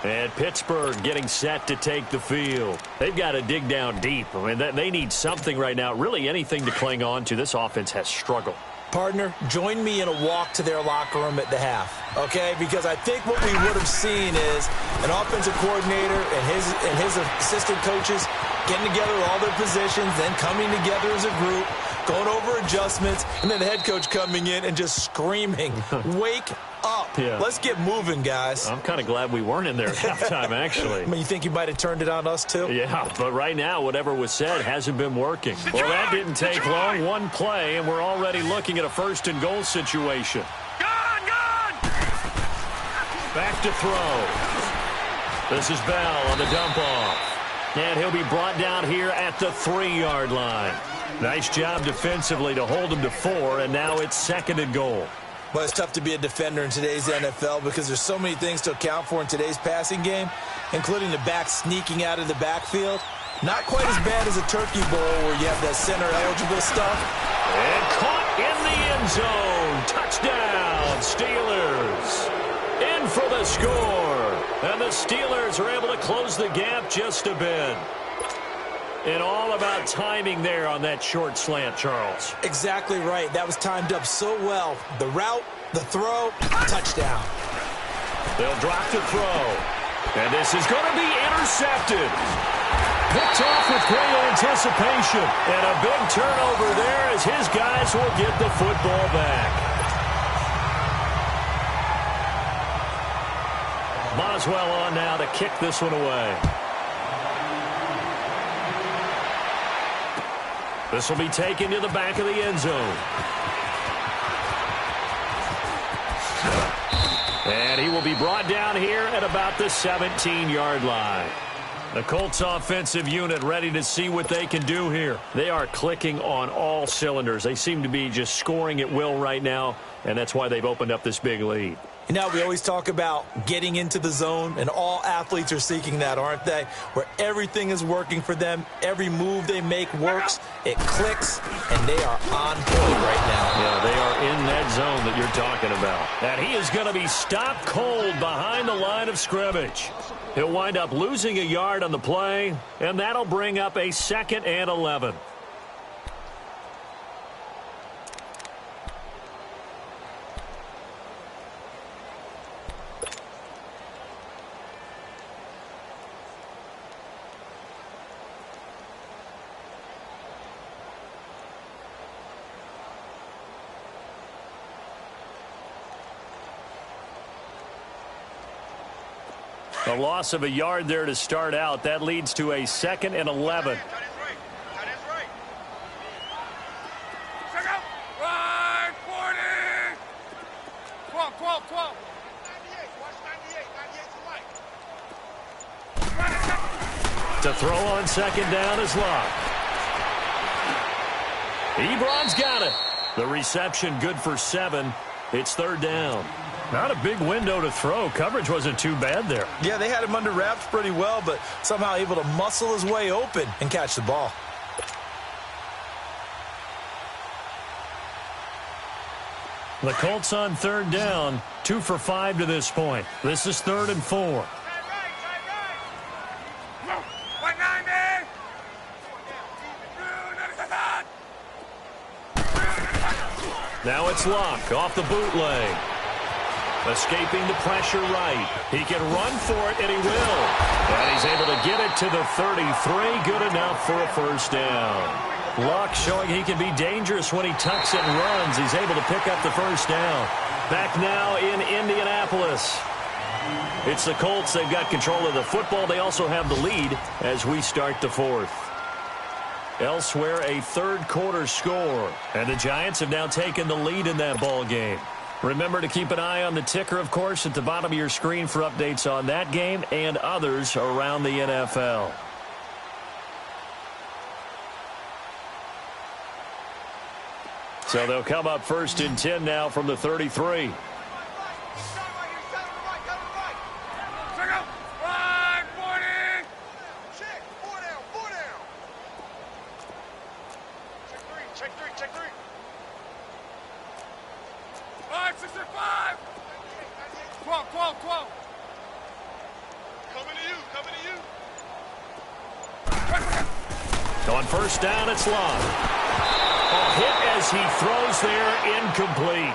And Pittsburgh getting set to take the field. They've got to dig down deep. I mean, they need something right now, really anything to cling on to. This offense has struggled. Partner, join me in a walk to their locker room at the half, okay? Because I think what we would have seen is an offensive coordinator and his assistant coaches getting together with all their positions, then coming together as a group, going over adjustments, and then the head coach coming in and just screaming, wake up. Yeah. Let's get moving, guys. I'm kind of glad we weren't in there at halftime, actually. I mean, you think you might have turned it on us, too? Yeah, but right now, whatever was said hasn't been working. Well, that didn't take long. One play, and we're already looking at a 1st and goal situation. Gone! Back to throw. This is Bell on the dump off. And he'll be brought down here at the 3-yard line. Nice job defensively to hold him to 4, and now it's 2nd and goal. But it's tough to be a defender in today's NFL because there's so many things to account for in today's passing game, including the back sneaking out of the backfield. Not quite as bad as a turkey bowl where you have that center-eligible stuff. And caught In the end zone. Touchdown, Steelers. In for the score. And the Steelers are able to close the gap just a bit. And all about timing there on that short slant, Charles. Exactly right. That was timed up so well. The route, the throw, touchdown. They'll drop to throw. And this is going to be intercepted. Picked off with great anticipation. And a big turnover there as his guys will get the football back. Boswell on now to kick this one away. This will be taken to the back of the end zone. And he will be brought down here at about the 17-yard line. The Colts offensive unit ready to see what they can do here. They are clicking on all cylinders. They seem to be just scoring at will right now, and that's why they've opened up this big lead. You know, we always talk about getting into the zone, and all athletes are seeking that, aren't they? Where everything is working for them, every move they make works, it clicks, and they are on point right now. Yeah, they are in that zone that you're talking about. And he is going to be stopped cold behind the line of scrimmage. He'll wind up losing a yard on the play, and that'll bring up a 2nd and 11. A loss of a yard there to start out. That leads to a 2nd and 11. Check out. Right, 40. 12, 12, 12. 98. Watch 98. 98 to Mike. To throw on 2nd down is Locke. Ebron's got it. The reception good for 7. It's 3rd down. Not a big window to throw. Coverage wasn't too bad there. Yeah, they had him under wraps pretty well, but somehow able to muscle his way open and catch the ball. The Colts on 3rd down, 2 for 5 to this point. This is 3rd and 4. Now it's Locke off the bootleg. Escaping the pressure right. He can run for it, and he will. And he's able to get it to the 33. Good enough for a 1st down. Locke showing he can be dangerous when he tucks it and runs. He's able to pick up the 1st down. Back now in Indianapolis. It's the Colts. They've got control of the football. They also have the lead as we start the 4th. Elsewhere, a 3rd quarter score. And the Giants have now taken the lead in that ball game. Remember to keep an eye on the ticker, of course, at the bottom of your screen for updates on that game and others around the NFL. So they'll come up 1st and 10 now from the 33. On 1st down, it's Locke. A hit as he throws there, incomplete.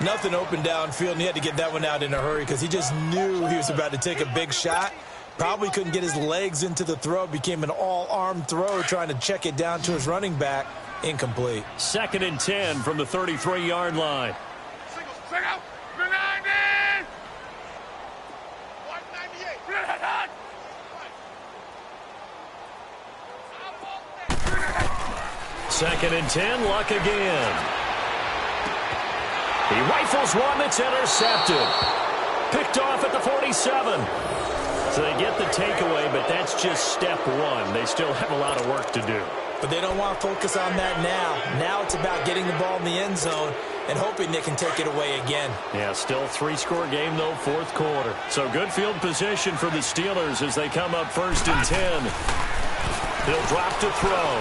Nothing open downfield, and he had to get that one out in a hurry because he just knew he was about to take a big shot. Probably couldn't get his legs into the throw. Became an all-arm throw trying to check it down to his running back. Incomplete. 2nd and 10 from the 33-yard line. Check out. 2nd and 10, Luck again. He rifles one that's intercepted. Picked off at the 47. So they get the takeaway, but that's just step 1. They still have a lot of work to do. But they don't want to focus on that now. Now it's about getting the ball in the end zone and hoping they can take it away again. Yeah, still 3-score game, though, 4th quarter. So good field position for the Steelers as they come up 1st and 10. He'll drop to throw.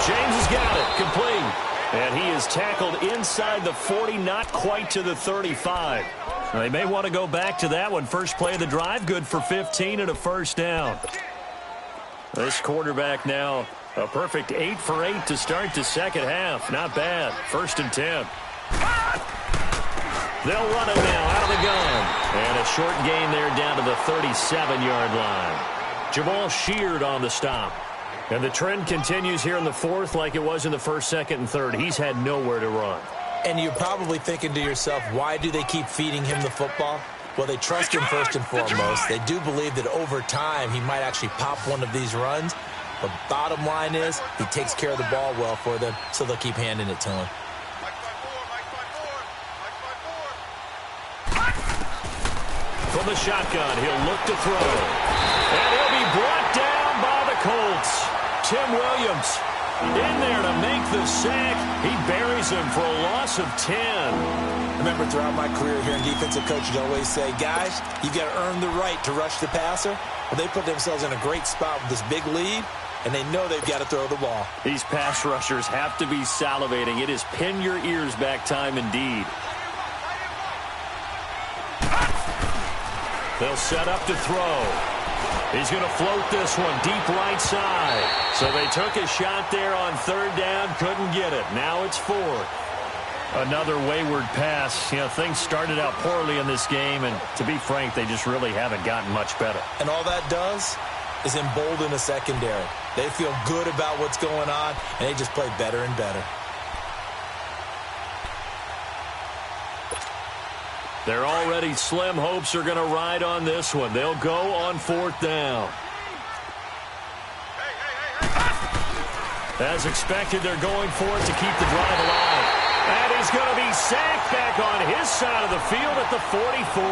James has got it. Complete. And he is tackled inside the 40, not quite to the 35. They may want to go back to that one. First play of the drive, good for 15 and a first down. This quarterback now a perfect 8 for 8 to start the second half. Not bad. 1st and 10. They'll run it now out of the gun. And a short gain there down to the 37-yard line. Jamal Sheard on the stop. And the trend continues here in the 4th like it was in the 1st, 2nd, and 3rd. He's had nowhere to run. And you're probably thinking to yourself, why do they keep feeding him the football? Well, they trust him first and foremost. They do believe that over time he might actually pop one of these runs. But bottom line is he takes care of the ball well for them, so they'll keep handing it to him. From the shotgun, he'll look to throw. And he'll be brought down by the Colts. Tim Williams in there to make the sack. He buries him for a loss of 10. Remember, throughout my career here in defensive coaching, I always say, guys, you've got to earn the right to rush the passer. Well, they put themselves in a great spot with this big lead, and they know they've got to throw the ball. These pass rushers have to be salivating. It is pin your ears back time indeed. They'll set up to throw. He's going to float this one deep right side. So they took a shot there on 3rd down, couldn't get it. Now it's 4th. Another wayward pass. You know, things started out poorly in this game, and to be frank, they just really haven't gotten much better. And all that does is embolden the secondary. They feel good about what's going on, and they just play better and better. Their already slim hopes are going to ride on this one. They'll go on 4th down. As expected, they're going for it to keep the drive alive. And he's going to be sacked back on his side of the field at the 44.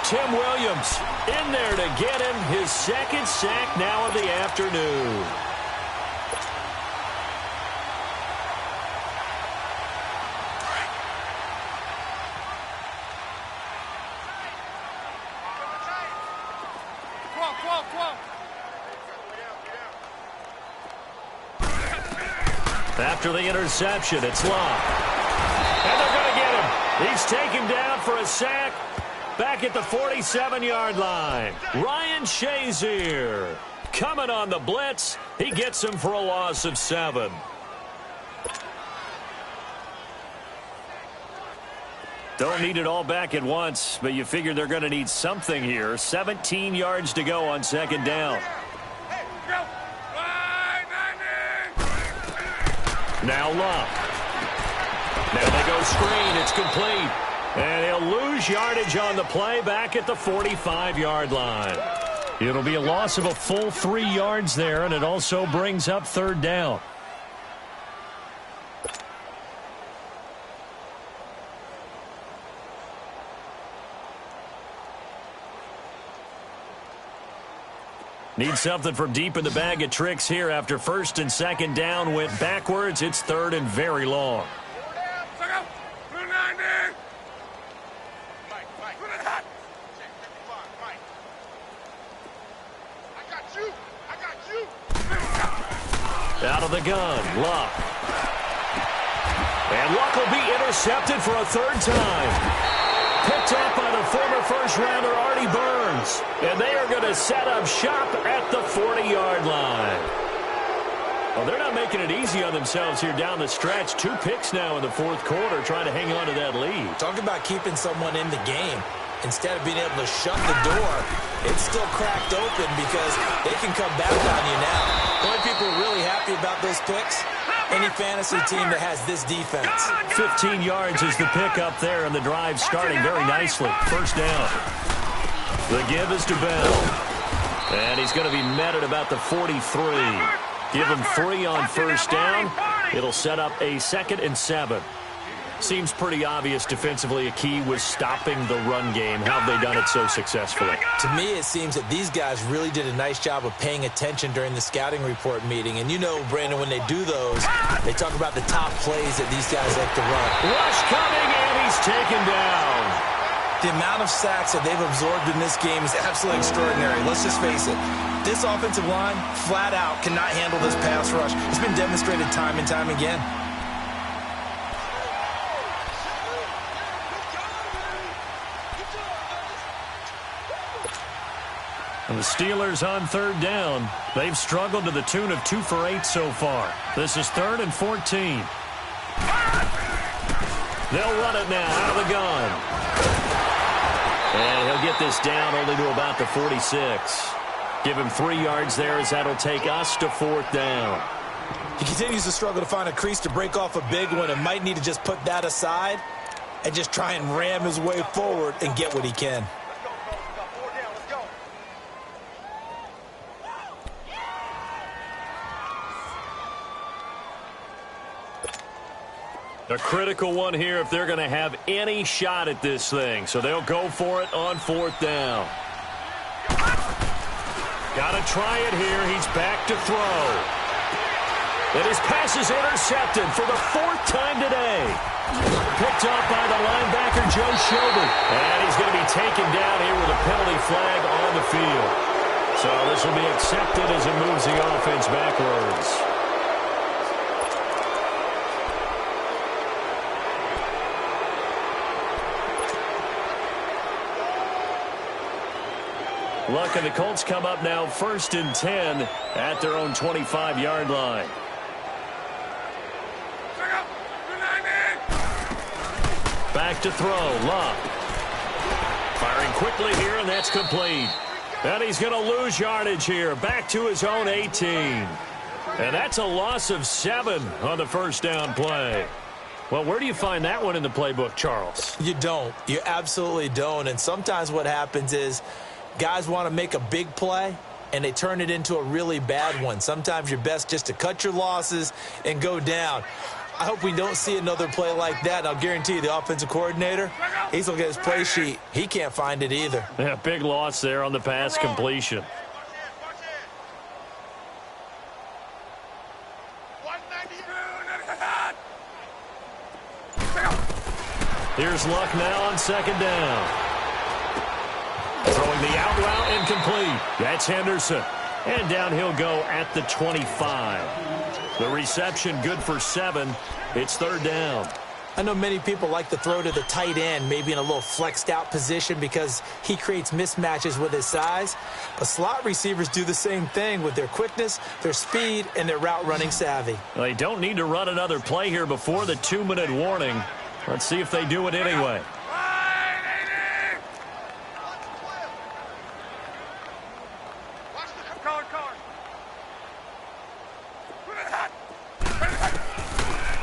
Tim Williams in there to get him his 2nd sack now of the afternoon. After the interception, it's Locke. And they're going to get him. He's taken down for a sack back at the 47-yard line. Ryan Shazier coming on the blitz. He gets him for a loss of 7. Don't need it all back at once, but you figure they're going to need something here. 17 yards to go on 2nd down. Now Locke. Now they go screen. It's complete. And he'll lose yardage on the play back at the 45-yard line. It'll be a loss of a full 3 yards there, and it also brings up 3rd down. Need something from deep in the bag of tricks here after 1st and 2nd down went backwards. It's 3rd and very long. Out of the gun, Luck. And Luck will be intercepted for a 3rd time. Picked up by the former first-rounder Artie Burns. And they are going to set up shop at the 40-yard line. Well, they're not making it easy on themselves here down the stretch. 2 picks now in the 4th quarter trying to hang on to that lead. Talk about keeping someone in the game. Instead of being able to shut the door, it's still cracked open because they can come back on you now. The only people are really happy about those picks, any fantasy team that has this defense. 15 yards is the pick up there, and the drive starting very nicely. 1st down. The give is to Bell. And he's going to be met at about the 43. Give him 3 on 1st down. It'll set up a 2nd and 7. Seems pretty obvious defensively a key was stopping the run game. How have they done it so successfully? To me, it seems that these guys really did a nice job of paying attention during the scouting report meeting. And you know, Brandon, when they do those, they talk about the top plays that these guys like to run. Rush coming, and he's taken down. The amount of sacks that they've absorbed in this game is absolutely extraordinary. Let's just face it. This offensive line, flat out, cannot handle this pass rush. It's been demonstrated time and time again. And the Steelers on third down. They've struggled to the tune of 2 for 8 so far. This is 3rd and 14. They'll run it now out of the gun. And he'll get this down only to about the 46. Give him 3 yards there as that'll take us to 4th down. He continues to struggle to find a crease to break off a big one and might need to just put that aside and just try and ram his way forward and get what he can. A critical one here if they're going to have any shot at this thing. So they'll go for it on 4th down. Got to try it here. He's back to throw. And his pass is intercepted for the 4th time today. Picked off by the linebacker, Joe Schobert. And he's going to be taken down here with a penalty flag on the field. So this will be accepted as it moves the offense backwards. Luck and the Colts come up now 1st and 10 at their own 25-yard line. Back to throw, Luck. Firing quickly here, and that's complete. And he's going to lose yardage here, back to his own 18. And that's a loss of 7 on the 1st down play. Well, where do you find that one in the playbook, Charles? You don't. You absolutely don't. And sometimes what happens is guys want to make a big play, and they turn it into a really bad one. Sometimes you're best just to cut your losses and go down. I hope we don't see another play like that. I'll guarantee you the offensive coordinator, he's looking at his play sheet. He can't find it either. Yeah, big loss there on the pass completion. Here's Luck now on 2nd down. Throwing the out route incomplete. That's Henderson. And down he'll go at the 25. The reception good for 7. It's 3rd down. I know many people like to throw to the tight end, maybe in a little flexed out position because he creates mismatches with his size. But slot receivers do the same thing with their quickness, their speed, and their route running savvy. They don't need to run another play here before the 2-minute warning. Let's see if they do it anyway.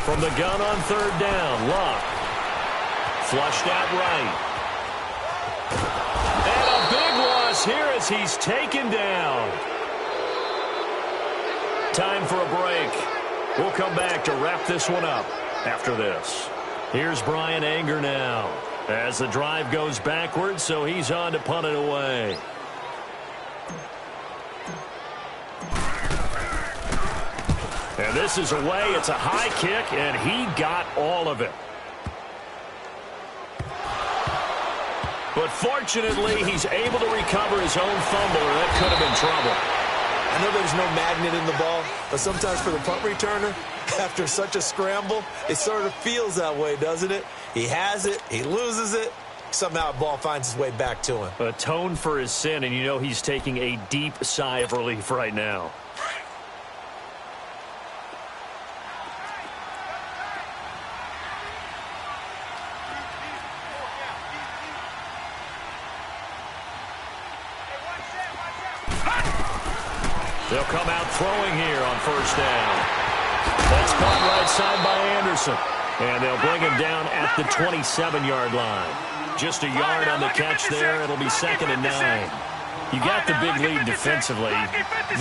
From the gun on 3rd down, Luck. Flushed out right. And a big loss here as he's taken down. Time for a break. We'll come back to wrap this one up after this. Here's Brian Anger now as the drive goes backwards, so he's on to punt it away. And this is away. It's a high kick, and he got all of it. But fortunately, he's able to recover his own fumble, or that could have been trouble. I know there's no magnet in the ball, but sometimes for the punt returner, after such a scramble, it sort of feels that way, doesn't it? He has it, he loses it, somehow the ball finds its way back to him. Atone for his sin, and you know he's taking a deep sigh of relief right now. They'll come out throwing here on 1st down. That's caught right side by Anderson. And they'll bring him down at the 27-yard line. Just a yard on the catch there. It'll be 2nd and 9. You got the big lead defensively.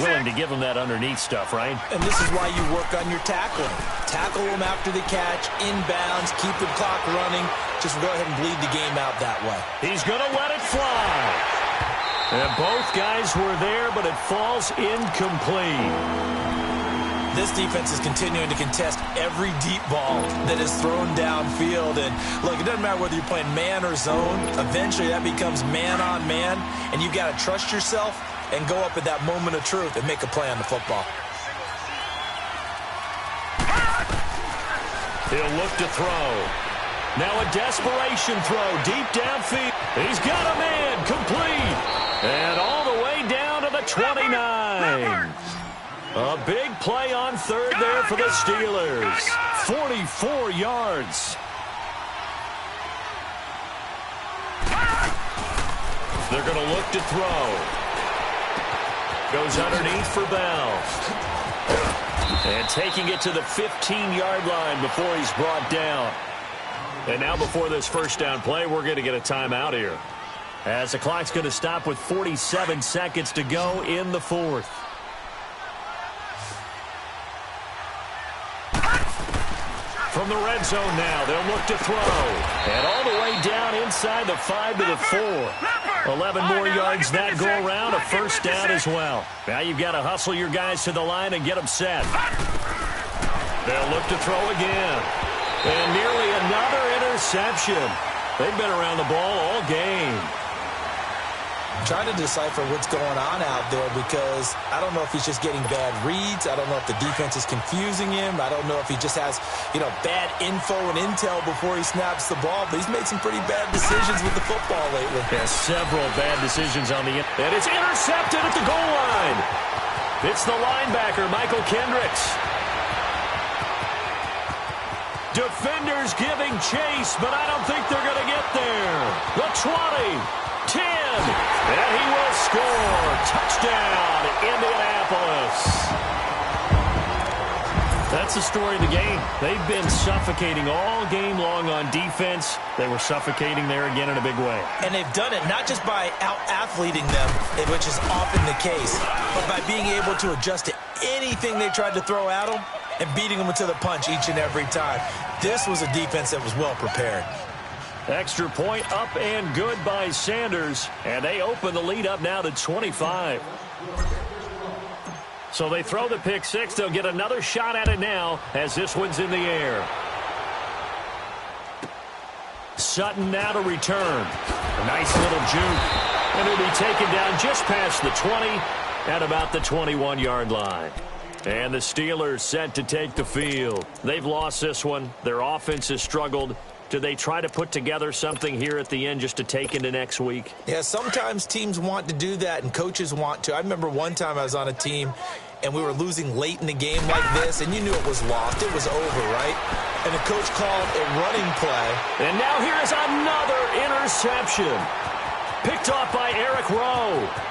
Willing to give him that underneath stuff, right? And this is why you work on your tackling. Tackle him after the catch, inbounds, keep the clock running. Just go ahead and bleed the game out that way. He's going to let it fly. And both guys were there, but it falls incomplete. This defense is continuing to contest every deep ball that is thrown downfield. And, look, it doesn't matter whether you're playing man or zone. Eventually, that becomes man-on-man, and you've got to trust yourself and go up at that moment of truth and make a play on the football. He'll look to throw. Now a desperation throw deep downfield. He's got a man complete. And all the way down the 29. A big play on third there for the Steelers. 44 yards. They're going to look to throw. Goes underneath for Bell. And taking it to the 15-yard line before he's brought down. And now before this first down play, we're going to get a timeout here, as the clock's going to stop with 47 seconds to go in the fourth. From the red zone now, they'll look to throw. And all the way down inside the 5 to the 4. 11 more yards that go around, a first down as well. Now you've got to hustle your guys to the line and get them set. They'll look to throw again. And nearly another interception. They've been around the ball all game. I'm trying to decipher what's going on out there, because I don't know if he's just getting bad reads. I don't know if the defense is confusing him. I don't know if he just has, bad info and intel before he snaps the ball. But he's made some pretty bad decisions with the football lately. Yeah, several bad decisions on the end. And it's intercepted at the goal line. It's the linebacker, Michael Kendricks. Defenders giving chase, but I don't think they're going to get there. The 20. 10, and he will score. Touchdown, Indianapolis. That's the story of the game. They've been suffocating all game long on defense. They were suffocating there again in a big way. And they've done it not just by out-athleting them, which is often the case, but by being able to adjust to anything they tried to throw at them and beating them to the punch each and every time. This was a defense that was well prepared. Extra point up and good by Sanders. And they open the lead up now to 25. So they throw the pick six. They'll get another shot at it now as this one's in the air. Sutton now to return. A nice little juke. And it'll be taken down just past the 20 at about the 21-yard line. And the Steelers set to take the field. They've lost this one. Their offense has struggled. Do they try to put together something here at the end just to take into next week? Yeah, sometimes teams want to do that and coaches want to. I remember one time I was on a team and we were losing late in the game like this, and you knew it was lost. It was over, right? And the coach called a running play. And now here's another interception. Picked off by Eric Rowe.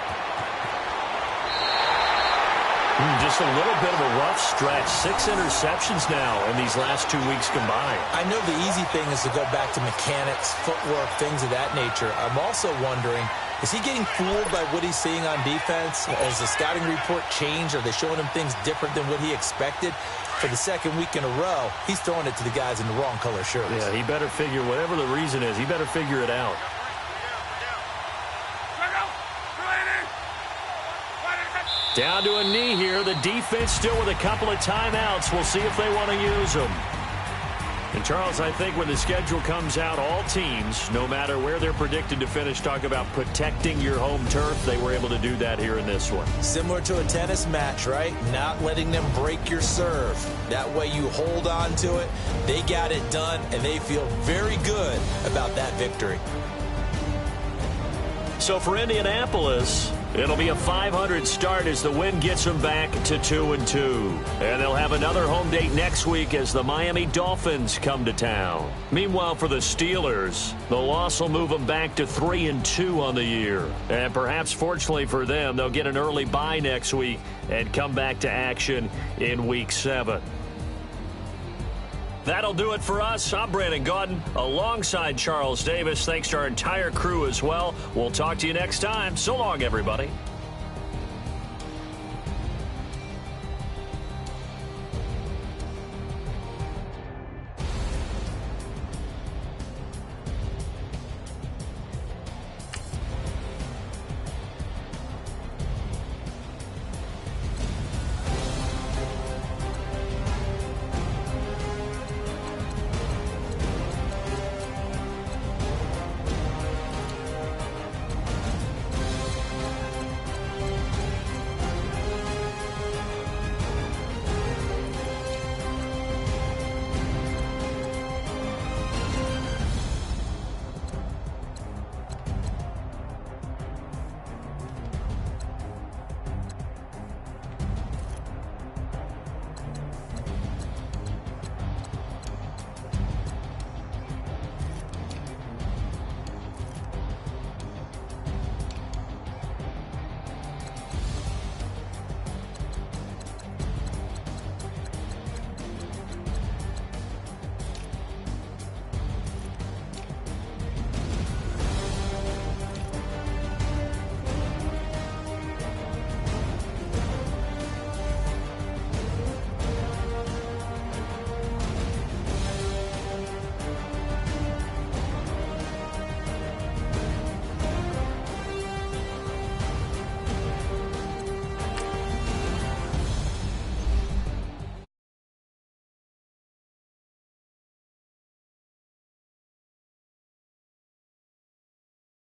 Just a little bit of a rough stretch. 6 interceptions now in these last 2 weeks combined. I know the easy thing is to go back to mechanics, footwork, things of that nature. I'm also wondering, is he getting fooled by what he's seeing on defense? Has the scouting report changed? Are they showing him things different than what he expected? For the second week in a row, he's throwing it to the guys in the wrong color shirts. Yeah, he better figure, whatever the reason is, he better figure it out. Down to a knee here. The defense still with a couple of timeouts. We'll see if they want to use them. And, Charles, I think when the schedule comes out, all teams, no matter where they're predicted to finish, talk about protecting your home turf. They were able to do that here in this one. Similar to a tennis match, right? Not letting them break your serve. That way you hold on to it. They got it done, and they feel very good about that victory. So for Indianapolis, it'll be a 500 start as the win gets them back to 2-2. And they'll have another home date next week as the Miami Dolphins come to town. Meanwhile, for the Steelers, the loss will move them back to 3-2 on the year. And perhaps fortunately for them, they'll get an early bye next week and come back to action in Week 7. That'll do it for us. I'm Brandon Gaudin alongside Charles Davis. Thanks to our entire crew as well. We'll talk to you next time. So long, everybody.